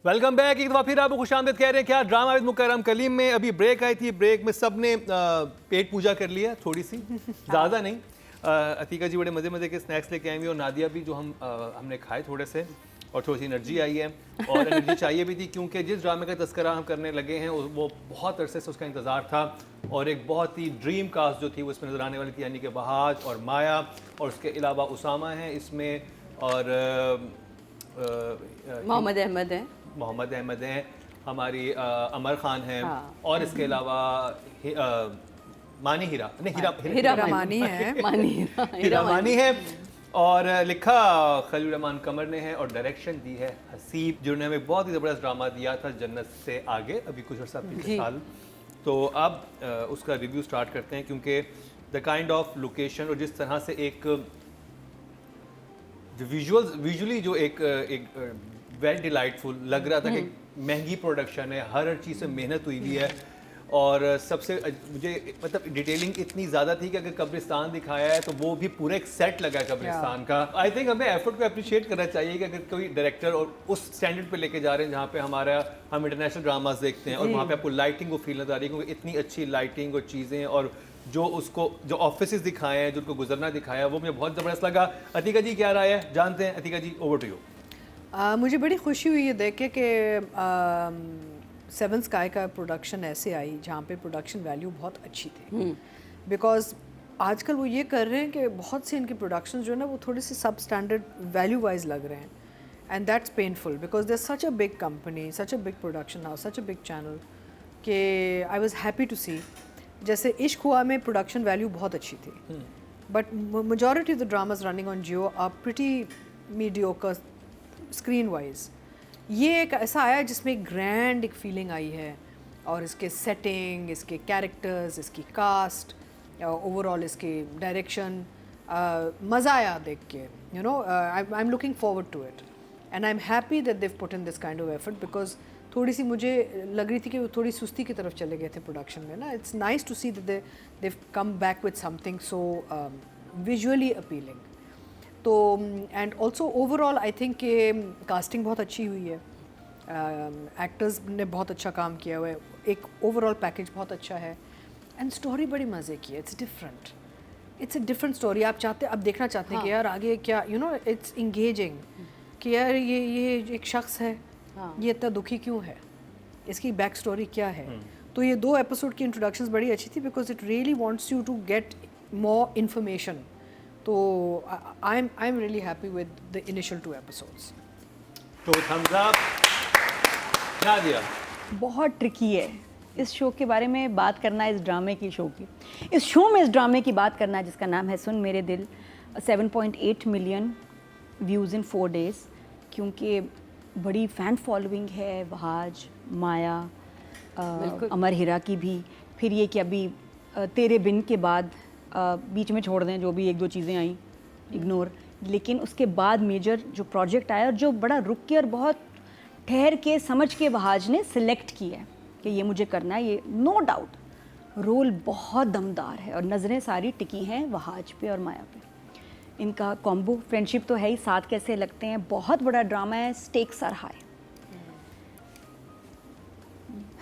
Welcome back. एक दफ़ा फिर आपको खुशामदीद कह रहे हैं। क्या ड्रामा विद मुकर्रम कलीम में अभी ब्रेक आई थी, ब्रेक में सब ने पेट पूजा कर लिया थोड़ी सी, ज़्यादा नहीं। अतीका जी बड़े मज़े मज़े के स्नैक्स लेके आई हुई और नादिया भी, जो हमने खाए थोड़े से, और थोड़ी सी एनर्जी आई है। और एनर्जी चाहिए भी थी क्योंकि जिस ड्रामे का तस्करा हम करने लगे हैं वो बहुत अरसे से उसका इंतज़ार था और एक बहुत ही ड्रीम कास्ट जो थी वो इसमें नज़र आने वाली थी, यानी कि बहाज और माया, और उसके अलावा उसामा है इसमें, और मोहम्मद अहमद हैं, हमारी अमर खान हैं, और इसके अलावा मानी हीरा मानी है, और लिखा खलील रहमान कमर ने है, और डायरेक्शन दी है हसीब, जिन्होंने हमें बहुत ही ज़बरदस्त ड्रामा दिया था जन्नत से आगे, अभी कुछ अर्सा पिछले साल। तो अब उसका रिव्यू स्टार्ट करते हैं, क्योंकि द काइंड ऑफ लोकेशन और जिस तरह से एक विजुअली जो एक वेल डिलाइटफुल लग रहा था कि महंगी प्रोडक्शन है, हर चीज़ से मेहनत हुई हुई है। और सबसे मुझे मतलब डिटेलिंग इतनी ज़्यादा थी कि अगर कब्रिस्तान दिखाया है तो वो भी पूरा एक सेट लगा है कब्रिस्तान का। आई थिंक हमें एफर्ट को अप्रिशिएट करना चाहिए कि अगर कोई डायरेक्टर और उस स्टैंडर्ड पे लेके जा रहे हैं जहाँ पे हम इंटरनेशनल ड्रामास देखते हैं और वहाँ पे आपको लाइटिंग को फील नजर आ रही है, क्योंकि इतनी अच्छी लाइटिंग और चीज़ें और जो ऑफिसेज दिखाए हैं, जो उनको गुजरना दिखाया है, वो मुझे बहुत ज़बरदस्त लगा। अतीका जी क्या राय है, जानते हैं। अतीका जी, ओवर टू यू। मुझे बड़ी खुशी हुई है देख के कि सेवन स्काई का प्रोडक्शन ऐसे आई जहाँ पे प्रोडक्शन वैल्यू बहुत अच्छी थी। बिकॉज आजकल वो ये कर रहे हैं कि बहुत से इनके प्रोडक्शन जो है ना वो थोड़े से सब स्टैंडर्ड वैल्यू वाइज लग रहे हैं, and that's painful because there such a big company, such a big production house, such a big channel कि I was happy to see. जैसे इश्क हुआ में प्रोडक्शन वैल्यू बहुत अच्छी थी, but majority of the dramas running on Geo are pretty mediocre screen wise. ये एक ऐसा आया जिसमें एक ग्रैंड एक फीलिंग आई है, और इसके सेटिंग, इसके कैरेक्टर्स, इसकी कास्ट, ओवरऑल इसके डायरेक्शन, मज़ा आया देख के। You know, I am looking forward to it and I am happy that Dev put in this kind of effort, because थोड़ी सी मुझे लग रही थी कि वो थोड़ी सुस्ती की तरफ चले गए थे प्रोडक्शन में ना। It's nice to see that Dev come back with something so visually appealing. तो and also overall I think कि कास्टिंग बहुत अच्छी हुई है, एक्टर्स ने बहुत अच्छा काम किया हुआ है, एक ओवरऑल पैकेज बहुत अच्छा है, एंड स्टोरी बड़ी मज़े की है। It's a different story. आप देखना चाहते हैं कि यार आगे क्या, यू नो, इट्स इंगेजिंग कि यार ये एक शख्स है, ये इतना दुखी क्यों है, इसकी बैक स्टोरी क्या है। तो ये 2 एपिसोड की इंट्रोडक्शंस बड़ी अच्छी थी because it really wants you to get more information. तो I am really happy with the initial 2 episodes. तो थम्स अप। नादिया, बहुत ट्रिकी है इस शो के बारे में बात करना, इस ड्रामे की शो की, इस शो में इस ड्रामे की बात करना जिसका नाम है सुन मेरे दिल। 7.8 मिलियन व्यूज़ इन 4 डेज़, क्योंकि बड़ी फ़ैन फॉलोइंग है बहाज, माया, अमर हीरा की भी। फिर ये कि अभी तेरे बिन के बाद बीच में छोड़ दें जो भी 1-2 चीज़ें आई, इग्नोर, लेकिन उसके बाद मेजर जो प्रोजेक्ट आया और जो बड़ा रुक के और बहुत ठहर के समझ के बहाज ने सिलेक्ट किया है कि ये मुझे करना है, ये नो डाउट रोल बहुत दमदार है और नज़रें सारी टिकी हैं वहाज पे और माया पे। इनका कॉम्बो फ्रेंडशिप तो है ही, साथ कैसे लगते हैं, बहुत बड़ा ड्रामा है, stakes are high.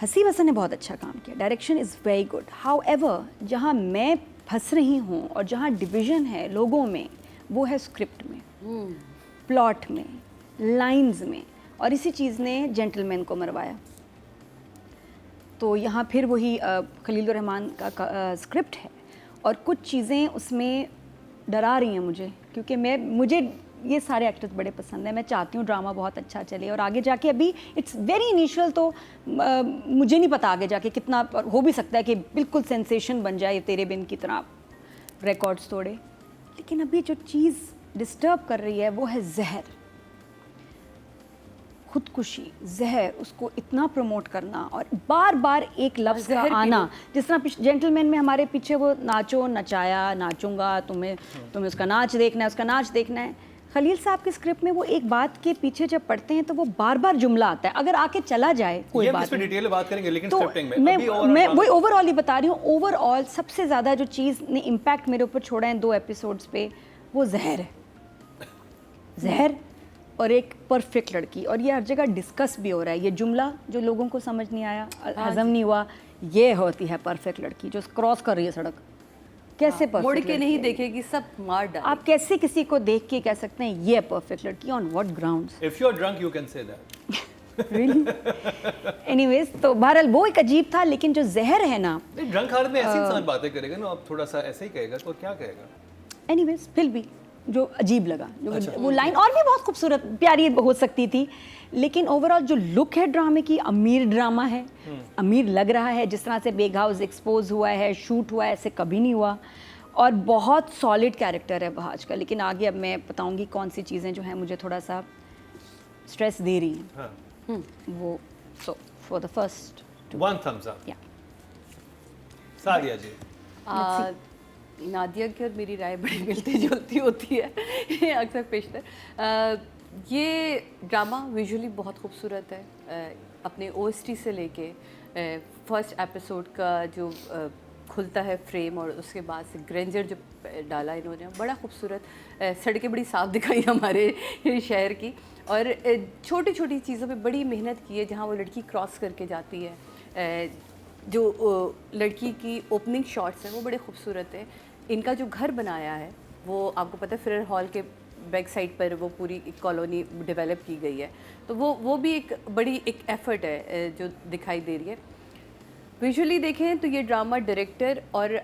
Haseeb Hasan ने बहुत अच्छा काम किया, direction is very good. However जहाँ मैं फंस रही हूँ और जहाँ डिवीज़न है लोगों में, वो है स्क्रिप्ट में, प्लॉट में, लाइंस में, और इसी चीज़ ने जेंटलमैन को मरवाया। तो यहाँ फिर वही खलील रहमान का स्क्रिप्ट है और कुछ चीज़ें उसमें डरा रही हैं मुझे, क्योंकि मुझे ये सारे एक्टर्स बड़े पसंद हैं। मैं चाहती हूँ ड्रामा बहुत अच्छा चले और आगे जाके, अभी इट्स वेरी इनिशियल, तो मुझे नहीं पता आगे जाके कितना हो भी सकता है कि बिल्कुल सेंसेशन बन जाए तेरे बिन की तरह, रिकॉर्ड्स तोड़े। लेकिन अभी जो चीज़ डिस्टर्ब कर रही है वो है जहर, खुदकुशी, जहर, उसको इतना प्रमोट करना और बार बार एक लफ्ज़ का आना, जिस तरह जेंटलमैन में हमारे पीछे वो नाचो नचाया, नाचूंगा, तुम्हें उसका नाच देखना है, उसका नाच देखना है। खलील साहब की स्क्रिप्ट में वो एक बात के पीछे जब पढ़ते हैं तो वो बार बार जुमला आता है, अगर आके चला जाए कोई बात नहीं, डिटेल बात करेंगे, लेकिन तो स्क्रिप्टिंग में मैं वही ओवरऑल ही बता रही हूँ। ओवरऑल सबसे ज़्यादा जो चीज़ ने इम्पैक्ट मेरे ऊपर छोड़ा है 2 एपिसोड्स पे, वो जहर है। जहर और एक परफेक्ट लड़की, और ये हर जगह डिस्कस भी हो रहा है। ये जुमला जो लोगों को समझ नहीं आया, हजम नहीं हुआ, ये होती है परफेक्ट लड़की जो क्रॉस कर रही है सड़क। कैसे perfect मुड़ के लड़की नहीं है ये? देखेगी, सब मार डाल। आप कैसे किसी को देख के कह सकते हैं ये परफेक्ट लड़की? On what grounds? If you are drunk you can say that. Anyways, तो बहरहाल वो एक अजीब था, लेकिन जो जहर है ना, नहीं, ड्रंक हालत में ऐसी इंसान बातें करेगा ना, आप थोड़ा सा ऐसे ही कहेगा तो क्या कहेगा? एनीवेज फिर भी जो अजीब लगा, जो वो लाइन और भी बहुत खूबसूरत प्यारी हो सकती थी, लेकिन ओवरऑल जो लुक है ड्रामे की, अमीर ड्रामा है, अमीर लग रहा है। जिस तरह से बेग हाउस एक्सपोज हुआ है, शूट हुआ है, ऐसे कभी नहीं हुआ, और बहुत सॉलिड कैरेक्टर है वहाज का। लेकिन आगे अब मैं बताऊंगी कौन सी चीज़ें जो हैं मुझे थोड़ा सा स्ट्रेस दे रही हैं। हाँ। वो so for the first one thumbs up. या सादिया जी। नादिया की और मेरी राय बड़ी मिलती जुलती होती है अक्सर पेशतर। ये ड्रामा विजुअली बहुत खूबसूरत है। अपने ओएसटी से लेके फर्स्ट एपिसोड का जो खुलता है फ्रेम, और उसके बाद से ग्रेंजर जो डाला इन्होंने, बड़ा खूबसूरत। सड़कें बड़ी साफ दिखाई हमारे शहर की, और छोटी छोटी चीज़ों पे बड़ी मेहनत की है। जहाँ वो लड़की क्रॉस करके जाती है, जो लड़की की ओपनिंग शॉट्स हैं वो बड़े खूबसूरत हैं। इनका जो घर बनाया है वो आपको पता है फिरर हॉल के बैक साइड पर वो पूरी एक कॉलोनी डेवलप की गई है, तो वो भी एक बड़ी एक एफर्ट है जो दिखाई दे रही है। विजुअली देखें तो ये ड्रामा डायरेक्टर और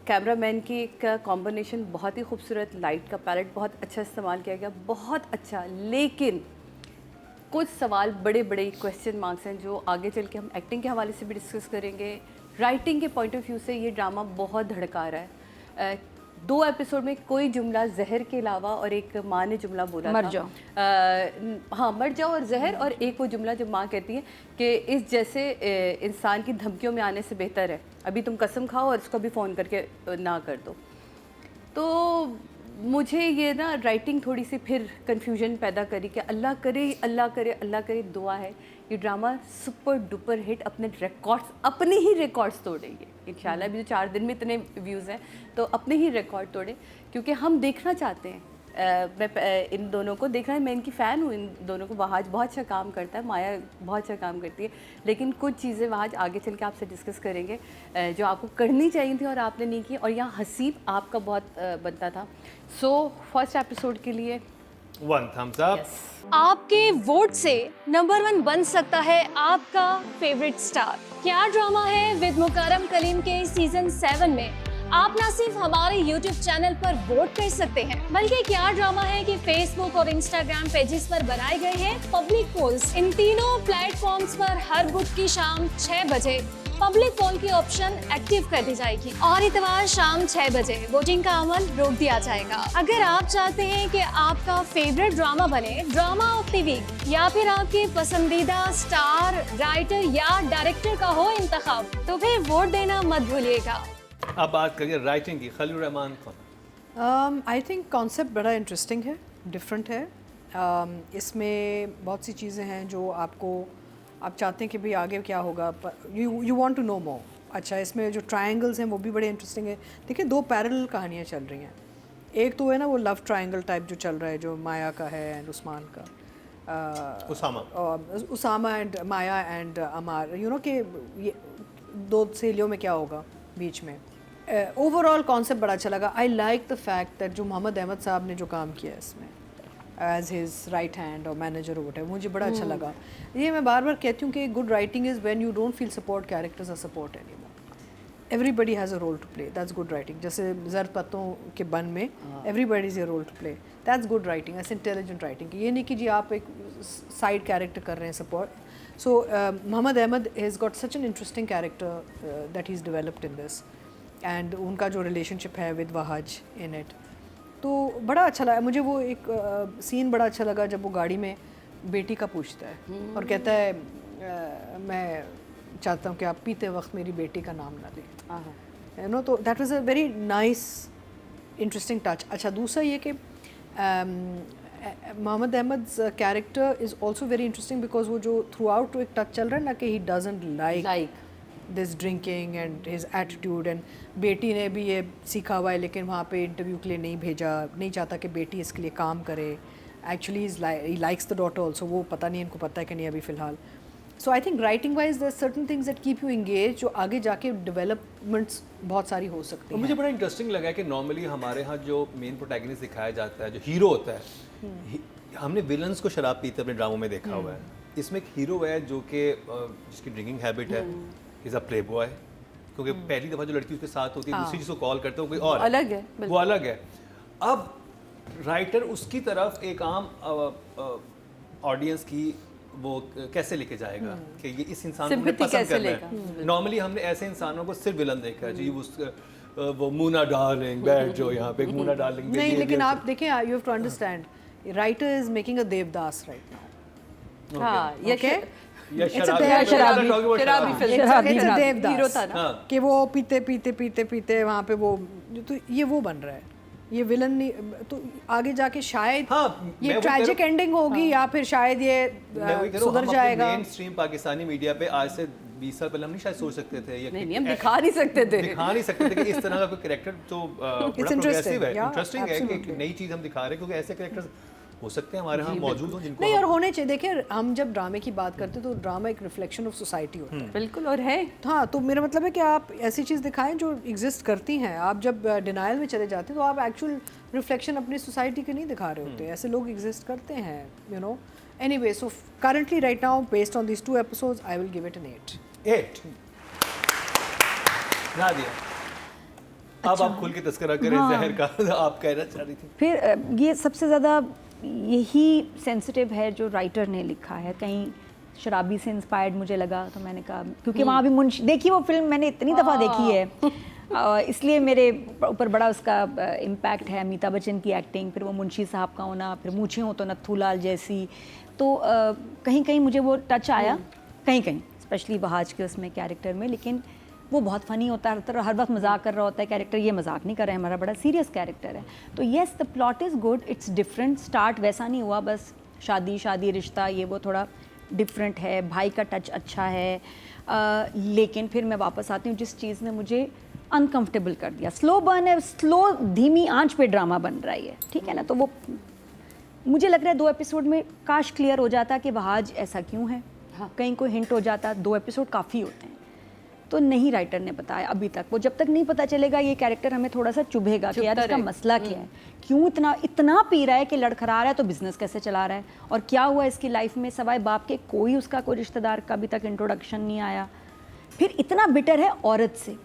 कैमरामैन की एक कॉम्बिनेशन बहुत ही खूबसूरत, लाइट का पैलेट बहुत अच्छा इस्तेमाल किया गया, बहुत अच्छा। लेकिन कुछ सवाल बड़े बड़े क्वेश्चन मार्क्स हैं जो आगे चल के हम एक्टिंग के हवाले से भी डिस्कस करेंगे। राइटिंग के पॉइंट ऑफ व्यू से ये ड्रामा बहुत धड़का रहा है। 2 एपिसोड में कोई जुमला जहर के अलावा, और एक माँ ने जुमला बोला मर था, जाओ। हाँ मर जाओ और जहर, और एक वो जुमला जब माँ कहती है कि इस जैसे इंसान की धमकियों में आने से बेहतर है अभी तुम कसम खाओ और इसको भी फ़ोन करके ना कर दो। तो मुझे ये ना राइटिंग थोड़ी सी फिर कन्फ्यूजन पैदा करी कि अल्लाह करे अल्लाह करे अल्लाह करे, दुआ है ये ड्रामा सुपर डुपर हिट अपने ही रिकॉर्ड्स तोड़ेंगे इंशाल्लाह। अभी जो 4 दिन में इतने व्यूज़ हैं तो अपने ही रिकॉर्ड तोड़े, क्योंकि हम देखना चाहते हैं। मैं इन दोनों को देखना है, मैं इनकी फ़ैन हूँ इन दोनों को। वहाज बहुत अच्छा काम करता है, माया बहुत अच्छा काम करती है, लेकिन कुछ चीज़ें वहाज आगे चल के आपसे डिस्कस करेंगे जो आपको करनी चाहिए थी और आपने नहीं की, और यहाँ हसीब आपका बहुत बनता था। सो फर्स्ट एपिसोड के लिए वन थम्स अप। आपके वोट से नंबर 1 बन सकता है आपका फेवरेट स्टार। क्या ड्रामा है विद मुकरम कलीम के सीजन 7 में आप न सिर्फ हमारे YouTube चैनल पर वोट कर सकते हैं, बल्कि क्या ड्रामा है कि Facebook और Instagram पेजेस पर बनाए गए हैं पब्लिक पोल्स। इन तीनों प्लेटफॉर्म्स पर हर बुध की शाम 6 बजे पब्लिक पोल की ऑप्शन एक्टिव कर दी जाएगी, और इतवार शाम 6 बजे वोटिंग का अमल रोक दिया जाएगा। अगर आप चाहते हैं कि आपका फेवरेट ड्रामा बने ड्रामा ऑफ द वीक, या फिर आपके पसंदीदा स्टार, राइटर या डायरेक्टर का हो इंतखाब, तो फिर वोट देना मत भूलिएगा। अब बात करिए राइटिंग की। खलील रहमान कौन? आई थिंक कॉन्सेप्ट बड़ा इंटरेस्टिंग है, डिफरेंट है। इसमें बहुत सी चीज़ें हैं जो आप चाहते हैं कि भाई आगे क्या होगा, यू वांट टू नो मोर। अच्छा, इसमें जो ट्रायंगल्स हैं वो भी बड़े इंटरेस्टिंग है। देखिए 2 पैरेलल कहानियाँ चल रही हैं। एक तो है ना वो लव ट्रायंगल टाइप जो चल रहा है, जो माया का है एंड उस्मान का, Usama and Maya and Amar, you know कि ये 2 सहेलियों में क्या होगा बीच में। ओवरऑल कॉन्सेप्ट बड़ा अच्छा लगा। I like the fact that जो मोहम्मद अहमद साहब ने जो काम किया है इसमें एज हिज राइट हैंड और मैनेजर और वट, मुझे बड़ा अच्छा लगा। ये मैं बार बार कहती हूँ कि good writing is when you don't feel support characters are support any more. Everybody has a role to play, that's good writing. जैसे जर पत्तों के बन में everybody is a role to play, that's good writing, ऐसे intelligent writing. ये नहीं कि जी आप एक साइड कैरेक्टर कर रहे हैं support. So Mohammad Ahmed has got such an interesting character that he is developed in this, and उनका जो रिलेशनशिप है विद वहाज इन इट, तो बड़ा अच्छा लगा मुझे। वो एक सीन बड़ा अच्छा लगा जब वो गाड़ी में बेटी का पूछता है और कहता है मैं चाहता हूँ कि आप पीते वक्त मेरी बेटी का नाम ना लें, यू नो। तो that was a very nice interesting touch. अच्छा, दूसरा ये कि Mohammad Ahmed's character is also very interesting because वो जो थ्रू आउट एक टच चल रहा है ना कि he doesn't like this drinking and his attitude, and बेटी ने भी ये सीखा हुआ है लेकिन वहाँ पे इंटरव्यू के लिए नहीं भेजा, नहीं चाहता कि बेटी इसके लिए काम करे। Actually he likes the daughter also, वो पता नहीं इनको पता है कि नहीं अभी फ़िलहाल. So I think writing wise there certain things that keep you engage, जो आगे जाके डेवलपमेंट्स बहुत सारी हो सकती और हैं. मुझे बड़ा इंटरेस्टिंग लगा है कि नॉर्मली हमारे यहाँ जो मेन प्रोटैगनिस्ट दिखाया जाता है, जो हीरो होता है, हमने विलन्स को शराब पीते अपने ड्रामों में देखा हुआ है. इसमें एक हीरो है जो कि जिसकी ड्रिंकिंग हैबिट है, इज़ अ प्ले बॉय, क्योंकि पहली दफ़ा जो लड़की उसके साथ होती है दूसरी जिसको कॉल करते हो कोई और अलग है, वो अलग है. अब राइटर उसकी तरफ एक आम ऑडियंस की वो कैसे लेके जाएगा कि ये इस इंसान को हमने पसंद करना है. नॉर्मली हमने ऐसे इंसानों को सिर्फ विलन देखा है जी, वो मूना डार्लिंग बैठ जो यहाँ पे मूना डार्लिंग. नहीं, लेकिन आप देखें, you have to understand, writer is making a Devdas right now. हाँ, ये देवदास कि वो पीते पीते पीते पीते वहाँ पे वो, तो ये वो बन रहा है, ये विलन नहीं. तो आगे जाके शायद ये ट्रैजिक एंडिंग होगी या फिर शायद ये सुधर जाएगा. मेन स्ट्रीम पाकिस्तानी मीडिया पे आज से 20 साल पहले हम नहीं शायद सोच सकते थे, नहीं हम दिखा नहीं सकते थे कि इस तरह का कोई कैरेक्टर तो बड़ा प्रोग्रेसिव है, इंटरेस्टिंग है कि एक नई चीज हम दिखा रहे हैं, क्योंकि ऐसे कैरेक्टर्स हो सकते हैं हमारे यहाँ मौजूद हो जिनको नहीं, और होने चाहिए. देखिए, हम जब ड्रामे की बात करते हैं तो ड्रामा एक रिफ्लेक्शन ऑफ सोसाइटी होता है. बिल्कुल, और है. हाँ, तो मेरा मतलब है कि आप ऐसी चीज़ दिखाएं जो एग्जिस्ट करती हैं. आप जब डिनाइल में चले जाते हैं तो आप एक्चुअल रिफ्लेक्शन अपनी सोसाइटी के नहीं दिखा रहे होते. ऐसे लोग एग्जिस्ट करते हैं, you know. Anyway, so currently right now based on these 2 episodes I will give it an 8. Nadia, अब आप खुल के तस्करा करें जहर का, आप कहना चाह रही थी. फिर ये सबसे ज़्यादा यही सेंसिटिव है जो राइटर ने लिखा है. कहीं शराबी से इंस्पायर्ड मुझे लगा, तो मैंने कहा क्योंकि वहाँ भी मुंशी, देखिए वो फिल्म मैंने इतनी दफ़ा देखी है, इसलिए मेरे ऊपर बड़ा उसका इम्पैक्ट है. अमिताभ बच्चन की एक्टिंग, फिर वो मुंशी साहब का होना, फिर मूछें हो तो नत्थूलाल जैसी, तो कहीं कहीं मुझे वो टच आया, कहीं कहीं स्पेशली बहाज के उसमें कैरेक्टर में. लेकिन वो बहुत फ़नी होता है, हर वक्त मजाक कर रहा होता है कैरेक्टर. ये मजाक नहीं कर रहा है, हमारा बड़ा सीरियस कैरेक्टर है. तो yes, the plot is good, it's different. Start वैसा नहीं हुआ बस शादी रिश्ता, ये वो थोड़ा डिफरेंट है. भाई का टच अच्छा है, लेकिन फिर मैं वापस आती हूँ जिस चीज़ ने मुझे अनकंफर्टेबल कर दिया. स्लो बर्न है, स्लो धीमी आंच पे ड्रामा बन रहा है, ठीक है ना. तो वो मुझे लग रहा है 2 एपिसोड में काश क्लियर हो जाता कि बहाज ऐसा क्यों है. कहीं कोई हिंट हो जाता. 2 एपिसोड काफ़ी होते हैं, तो नहीं राइटर ने बताया अभी तक. वो जब तक नहीं पता चलेगा ये कैरेक्टर हमें थोड़ा सा चुभेगा कि यार इसका मसला क्या है, क्यों इतना पी रहा है कि लड़खड़ा रहा है, तो बिजनेस कैसे चला रहा है, और क्या हुआ इसकी लाइफ में सवाए बाप के कोई उसका कोई रिश्तेदार का अभी तक इंट्रोडक्शन नहीं आया. फिर इतना बिटर है औरत से,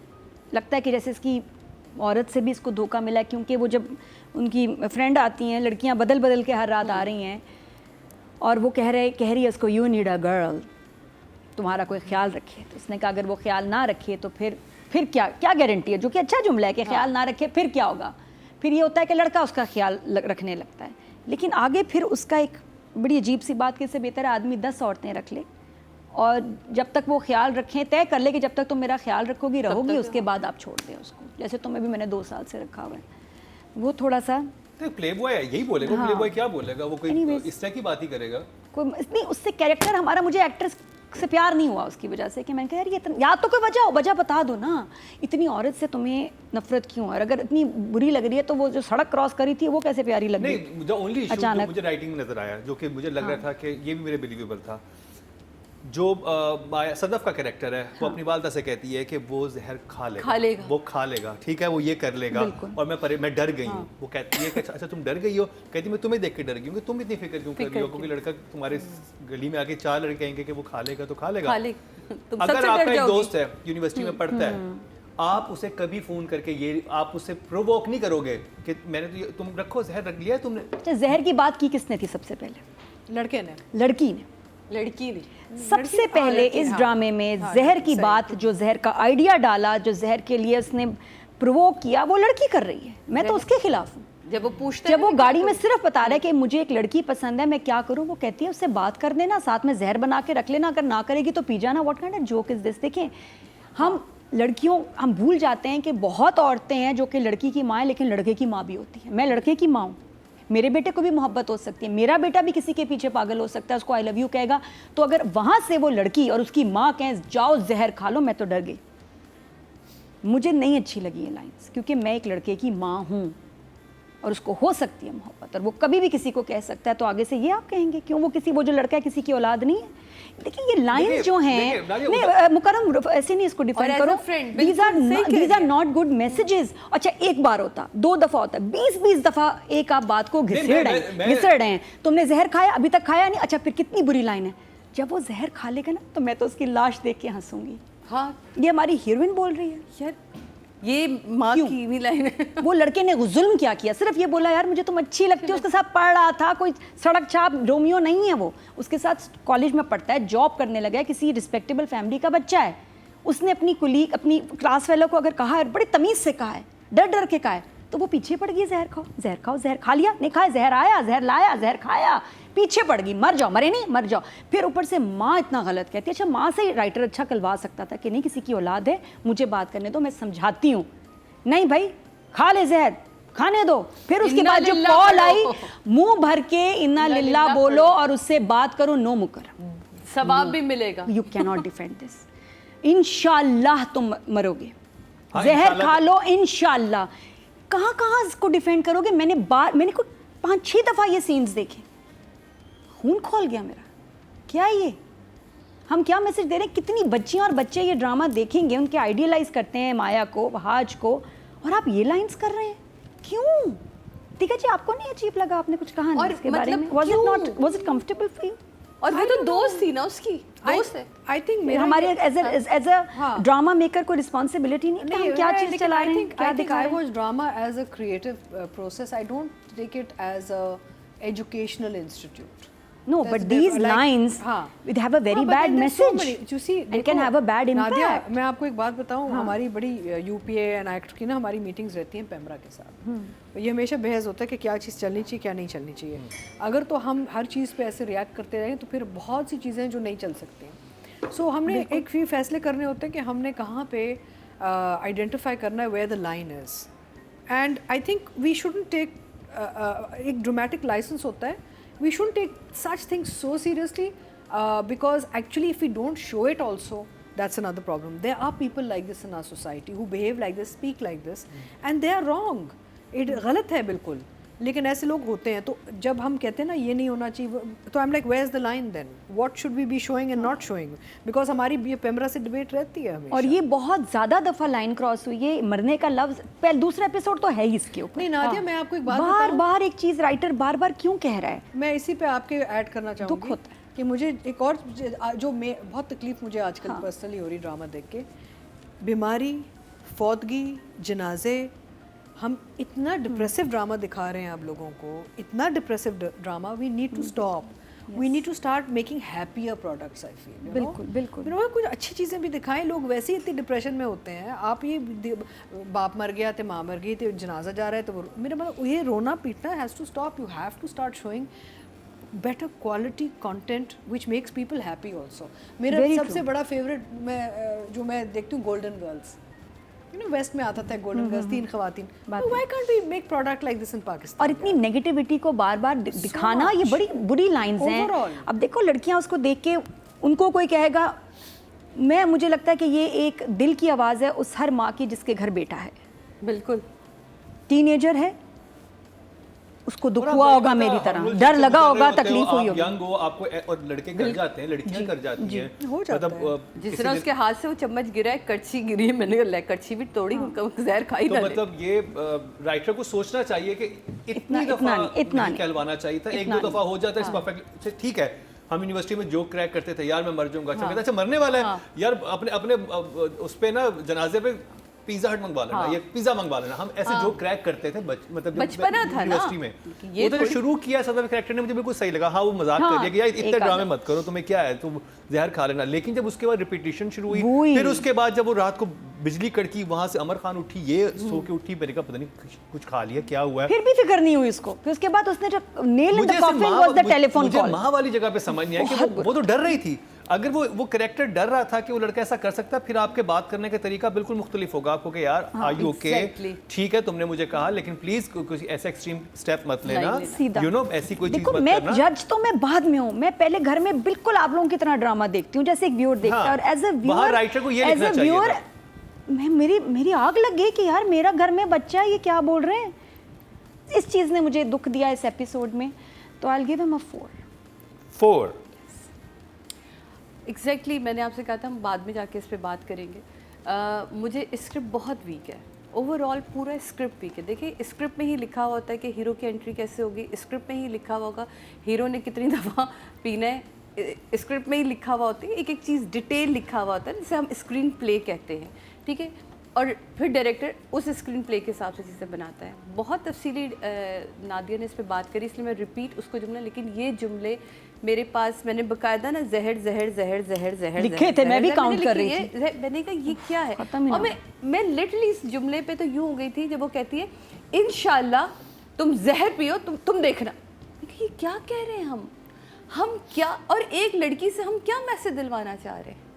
लगता है कि जैसे इसकी औरत से भी इसको धोखा मिला, क्योंकि वो जब उनकी फ्रेंड आती हैं, लड़कियाँ बदल बदल के हर रात आ रही हैं, और वो कह रही है उसको यू नीड अ गर्ल, तुम्हारा कोई ख्याल रखे. तो उसने कहा अगर वो ख्याल ना रखे तो फिर क्या गारंटी है, जो कि अच्छा जुमला है कि ख्याल ना रखे फिर क्या होगा. फिर ये होता है कि लड़का उसका ख्याल रखने लगता है. लेकिन आगे फिर उसका एक बड़ी अजीब सी बात कि इससे बेहतर है आदमी 10 औरतें रख ले, और जब तक वो ख्याल रखें, तय कर ले कि जब तक तुम मेरा ख्याल रहोगी उसके बाद आप छोड़ दें उसको. जैसे तुम्हें भी मैंने 2 साल से रखा हुआ है. वो थोड़ा सा प्ले बॉय यही बोलेगा. प्ले बॉय क्या बोलेगा, वो कोई इस तरह की बात ही करेगा. कोई नहीं, उससे कैरेक्टर हमारा, मुझे एक्ट्रेस से प्यार नहीं हुआ उसकी वजह से कि मैंने कहा यार ये या तो कोई वजह बता दो ना, इतनी औरत से तुम्हें नफरत क्यों है, और अगर इतनी बुरी लग रही है तो वो जो सड़क क्रॉस करी थी वो कैसे प्यारी लग गई. नहीं, द ओनली इशू जो मुझे राइटिंग में नजर आया, जो कि मुझे लग रहा था कि ये भी मेरे बिलीवेबल था, जो सदफ का कैरेक्टर है, वो अपनी वालदा से कहती है कि वो जहर खा लेगा, वो खा लेगा, ठीक है, वो ये कर लेगा, और मैं डर गई हूँ. वो कहती है कि अच्छा तुम डर गई हो, कहती मैं तुम्हें देख के डर गई हूँ कि तुम इतनी फिक्र क्यों कर रही हो, क्योंकि लड़का तुम्हारे गली में आके 4 लड़के कहेंगे कि वो खा लेगा तो खा लेगा. अगर आपका एक दोस्त है यूनिवर्सिटी में पढ़ता है, आप उसे कभी फोन करके ये आप उसे प्रोवोक नहीं करोगे कि मैंने तो तुम रखो जहर रख लिया तुमने. अच्छा, जहर की बात की किसने थी सबसे पहले? लड़की ने सबसे पहले इस ड्रामे में जहर की बात, जो जहर का आइडिया डाला, जो जहर के लिए उसने प्रोवोक किया, वो लड़की कर रही है. मैं तो उसके खिलाफ हूँ. जब वो गाड़ी में सिर्फ बता रहा है कि मुझे एक लड़की पसंद है, मैं क्या करूँ, वो कहती है उससे बात कर देना, साथ में जहर बना के रख लेना, अगर ना करेगी तो पी जाना. What kind of joke is this. देखें, हम भूल जाते हैं कि बहुत औरतें हैं जो कि लड़की की माँ है, लेकिन लड़के की माँ भी होती है. मैं लड़के की माँ हूँ, मेरे बेटे को भी मोहब्बत हो सकती है, मेरा बेटा भी किसी के पीछे पागल हो सकता है, उसको आई लव यू कहेगा. तो अगर वहाँ से वो लड़की और उसकी माँ कहें जाओ जहर खा लो, मैं तो डर गई. मुझे नहीं अच्छी लगी ये लाइंस, क्योंकि मैं एक लड़के की माँ हूँ. और उसको हो सकती है मोहब्बत और वो कभी भी किसी को कह सकता है, तो आगे से ये आप कहेंगे क्यों वो किसी, वो जो लड़का है किसी की औलाद नहीं है? देखिए ये लाइंस जो हैं, नहीं मुकरम ऐसे नहीं इसको डिफाइन करो, these are not good messages. अच्छा एक बार होता, 2 दफा होता, 20-20 दफा एक आप बात को घिसड़ रहे हैं, तुमने जहर खाया, अभी तक खाया नहीं, अच्छा फिर कितनी बुरी लाइन है, जब वो जहर खा लेगा ना तो मैं तो उसकी लाश देख के हंसूंगी। हाँ, ये हमारी हीरोइन बोल रही है यार ये माँ की भी लाइन है। वो लड़के ने जुल्म क्या किया, सिर्फ ये बोला यार मुझे तुम अच्छी लगती हो, उसके साथ पढ़ रहा था, कोई सड़क छाप रोमियो नहीं है वो, उसके साथ कॉलेज में पढ़ता है, जॉब करने लगा है, किसी रिस्पेक्टेबल फैमिली का बच्चा है, उसने अपनी कुलीग अपनी क्लास फेलो को अगर कहा है, बड़ी तमीज से कहा है, डर डर के कहा है, तो वो पीछे पड़ गई, जहर खाओ जहर खाओ, जहर खा लिया, नहीं खाया, जहर आया, जहर लाया, जहर खाया, पीछे पड़ गई, मर जाओ, मरे नहीं मर जाओ। फिर ऊपर से माँ इतना गलत कहती है। अच्छा माँ से राइटर अच्छा कहलवा सकता था कि नहीं किसी की औलाद है, मुझे बात करने दो, मैं समझाती हूँ, नहीं भाई खा ले जहर, खाने दो। फिर उसके बाद जो कॉल आई, मुंह भर के इन्ना लिल्ला बोलो और उससे बात करो, नो मुकर, सवाब भी मिलेगा। You can not defend this, इंशाल्लाह तुम मरोगे, जहर खा लो इंशाल्लाह। कहाँ कहाँ इसको डिफेंड करोगे? मैंने को 5-6 दफा ये सीन्स देखे, खून खोल गया मेरा। क्या ये हम क्या मैसेज दे रहे हैं? कितनी बच्चियां और बच्चे ये ड्रामा देखेंगे, उनके आइडियलाइज करते हैं माया को, हाज को, और आप ये लाइंस कर रहे हैं क्यों? ठीक है जी, आपको नहीं अजीब लगा, आपने कुछ कहा नहीं इसके बारे में? Was it comfortable for you? और वो तो दोस्त थी ना उसकी, दोस्त है। आई थिंक हमारे एज अ ड्रामा मेकर को रिस्पांसिबिलिटी नहीं कि हम क्या चीज चला रहे हैं, क्या दिखा रहे हैं। I watch drama as a creative process. I don't take it as a educational institute. No, but these lines it have a very bad message. You see, it can have a bad impact. Nadia, मैं आपको एक बात बताऊं, हमारी बड़ी UPA and act की ना हमारी मीटिंग्स रहती हैं पेमरा के साथ। ये हमेशा बहस होता है कि क्या चीज़ चलनी चाहिए क्या नहीं चलनी चाहिए। अगर तो हम हर चीज़ पे ऐसे रिएक्ट करते रहें तो फिर बहुत सी चीज़ें जो नहीं चल सकती। सो हमने एक भी फैसले करने होते हैं कि हमने कहाँ पे आइडेंटिफाई करना है where the line is, and I think we shouldn't take, एक ड्रामेटिक लाइसेंस होता है, we shouldn't take such things so seriously, because actually if we don't show it also, that's another problem. There are people like this in our society who behave like this, speak like this, and they are wrong. It गलत है बिल्कुल, लेकिन ऐसे लोग होते हैं। तो जब हम कहते हैं ना ये नहीं होना चाहिए, तो I'm like where's the line then? What should we be showing and not showing? Because हमारी ये पेमरा से डिबेट रहती है हमेशा। और ये बहुत ज़्यादा दफ़ा लाइन क्रॉस हुई है, मरने का लफ्ज़ पहले दूसरा एपिसोड तो है ही इसके ऊपर। नहीं नादिया, मैं आपको एक बात बताऊं, बार एक चीज़ राइटर बार क्यों कह रहा है? मैं इसी पे आपके ऐड करना चाहूँगी। दुख होता है कि मुझे एक और जो बहुत तकलीफ मुझे आजकल पर्सनली हो रही ड्रामा देख के, बीमारी, फौतगी, जनाजे, हम इतना डिप्रेसिव ड्रामा दिखा रहे हैं आप लोगों को, इतना depressive drama. We need to stop, we need to start making happier products. I feel बिल्कुल बिल्कुल कुछ अच्छी चीज़ें भी दिखाएं। लोग वैसे ही इतनी डिप्रेशन में होते हैं। आप ये बाप मर गया तो माँ मर गई तो जनाजा जा रहा है, तो वो मेरा मतलब ये रोना पीटना has to stop. You have to start showing better quality content which makes people happy also. मेरा सबसे बड़ा फेवरेट जो मैं देखती हूँ golden girls, you know west में आता था गोल्डन गर्ल्स, 3 खवातीन। Why can't we make product like this in Pakistan? और इतनी नेगेटिविटी को बार बार दिखाना, ये बड़ी बुरी लाइंस हैं। अब देखो लड़कियां उसको देख के, उनको कोई कहेगा, मुझे लगता है कि ये एक दिल की आवाज़ है उस हर माँ की जिसके घर बेटा है, बिल्कुल टीनेजर है, उसको दुख हुआ होगा मेरी तरह, डर लगा होगा, तकलीफ हुई होगी। यंग हो आपको, और लड़के कर जाते हैं, लड़कियां कर जाती हैं, मतलब जिस तरह उसके हाथ से वो चम्मच गिरा है, कड़छी गिरी है, मैंने कहा कड़छी भी तोड़ी, जहर खाई। तो मतलब ये राइटर को सोचना चाहिए कि इतनी दफा नहीं कहलवाना चाहिए था, 1-2 दफा हो जाता है इस परफेक्ट। ठीक है, हम यूनिवर्सिटी में जोक क्रैक करते थे, यार मैं मर जाऊंगा, अच्छा कहता अच्छा मरने वाला है यार, अपने उस पे ना जनाजे पे पिज़्ज़ा हट मंगवा लेना, या पिज़्ज़ा मंगवा लेना। हम ऐसे जो क्रैक करते थे मतलब बचपना था ना यूनिवर्सिटी में। वो तो शुरू किया सदर कैरेक्टर ने, मुझे बिल्कुल सही लगा। हाँ वो मजाक कर दिया कि यार इतने ड्रामे मत करो, तुम्हें क्या है, तुम जहर खा लेना। लेकिन जब उसके बाद रिपीटिशन शुरू हुई, फिर उसके बाद जब वो रात को बिजली कड़की, वहां से अमर खान उठी, ये सो के उठी, मैंने कहा पता नहीं कुछ खा लिया, क्या हुआ है। फिर भी फिक्र नहीं हुई उसको। फिर उसके बाद उसने जो nail in the coffin was the telephone call. मुझे माँ वाली जगह पे समझ नहीं आया कि वो तो डर रही थी। अगर वो कैरेक्टर डर रहा था कि वो लड़का ऐसा कर सकता है, फिर आपके बात करने का तरीका बिल्कुल मुख्तलिफ होगा। आपको कि यार आर यू ओके, ठीक है तुमने मुझे कहा, लेकिन प्लीज कुछ ऐसा एक्सट्रीम स्टेप मत लेना, यू नो ऐसी कोई चीज मत करना। मैं जज तो मैं बाद में हूँ, मैं पहले घर में बिल्कुल आप लोगों की तरह ड्रामा देखती हूँ जैसे एक व्यूअर देखता है। और एज अ व्यूअर, राइटर को ये लिखना चाहिए। मेरी आग लग गई कि यार मेरा घर में बच्चा है, ये क्या बोल रहे हैं। इस चीज़ ने मुझे दुख दिया इस एपिसोड में, तो आई will give him a 4। Exactly मैंने आपसे कहा था हम बाद में जाके इस पे बात करेंगे। मुझे स्क्रिप्ट बहुत वीक है, ओवरऑल पूरा स्क्रिप्ट वीक है। देखिए स्क्रिप्ट में ही लिखा हुआ होता है कि हीरो की एंट्री कैसे होगी, स्क्रिप्ट में ही लिखा हुआ होगा हीरो ने कितनी दफ़ा पीना है, स्क्रिप्ट में ही लिखा हुआ होता है, एक एक चीज़ डिटेल लिखा हुआ होता है, जिसे हम स्क्रीन प्ले कहते हैं, ठीक है। और फिर डायरेक्टर उस स्क्रीन प्ले के हिसाब से चीज़ें बनाता है। बहुत तफसीली नादिया ने इस पर बात करी, इसलिए मैं रिपीट उसको जुमला, लेकिन ये जुमले मेरे पास मैंने बकायदा ना जहर जहर जहर जहर जहर लिखे थे, मैं भी काउंट कर रही थी। मैंने कहा ये क्या है, और मैं लिटरली इस जुमले पे तो यूँ हो गई थी जब वो कहती है इंशाल्लाह तुम जहर पियो, तुम देखना। ये क्या कह रहे हैं हम क्या, और एक लड़की से हम क्या मैसेज दिलवाना चाह रहे हैं।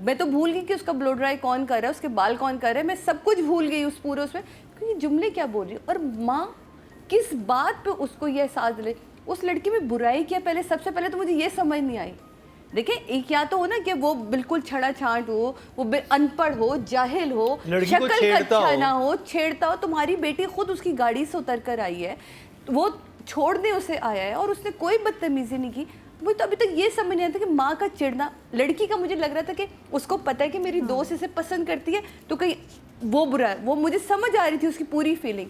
मैं तो भूल गई कि उसका ब्लो ड्राई कौन कर रहा है, उसके बाल कौन कर रहा है, मैं सब कुछ भूल गई उस पूरे उसमें, क्योंकि जुमले क्या बोल रही है। और माँ किस बात पे उसको ये एहसास दिले, उस लड़की में बुराई क्या, पहले सबसे पहले तो मुझे ये समझ नहीं आई। देखिए एक या तो हो ना कि वो बिल्कुल छड़ा छांट हो, वो अनपढ़ हो, जाहिल हो, शक्ल अच्छा ना हो, छेड़ता हो। तुम्हारी बेटी खुद उसकी गाड़ी से उतर कर आई है, वो छोड़ने उसे आया है और उसने कोई बदतमीजी नहीं की। मुझे तो अभी तक ये समझ नहीं आता कि माँ का चिढ़ना, लड़की का मुझे लग रहा था कि उसको पता है कि मेरी दोस्त इसे पसंद करती है तो कहीं वो बुरा है, वो मुझे समझ आ रही थी उसकी पूरी फीलिंग।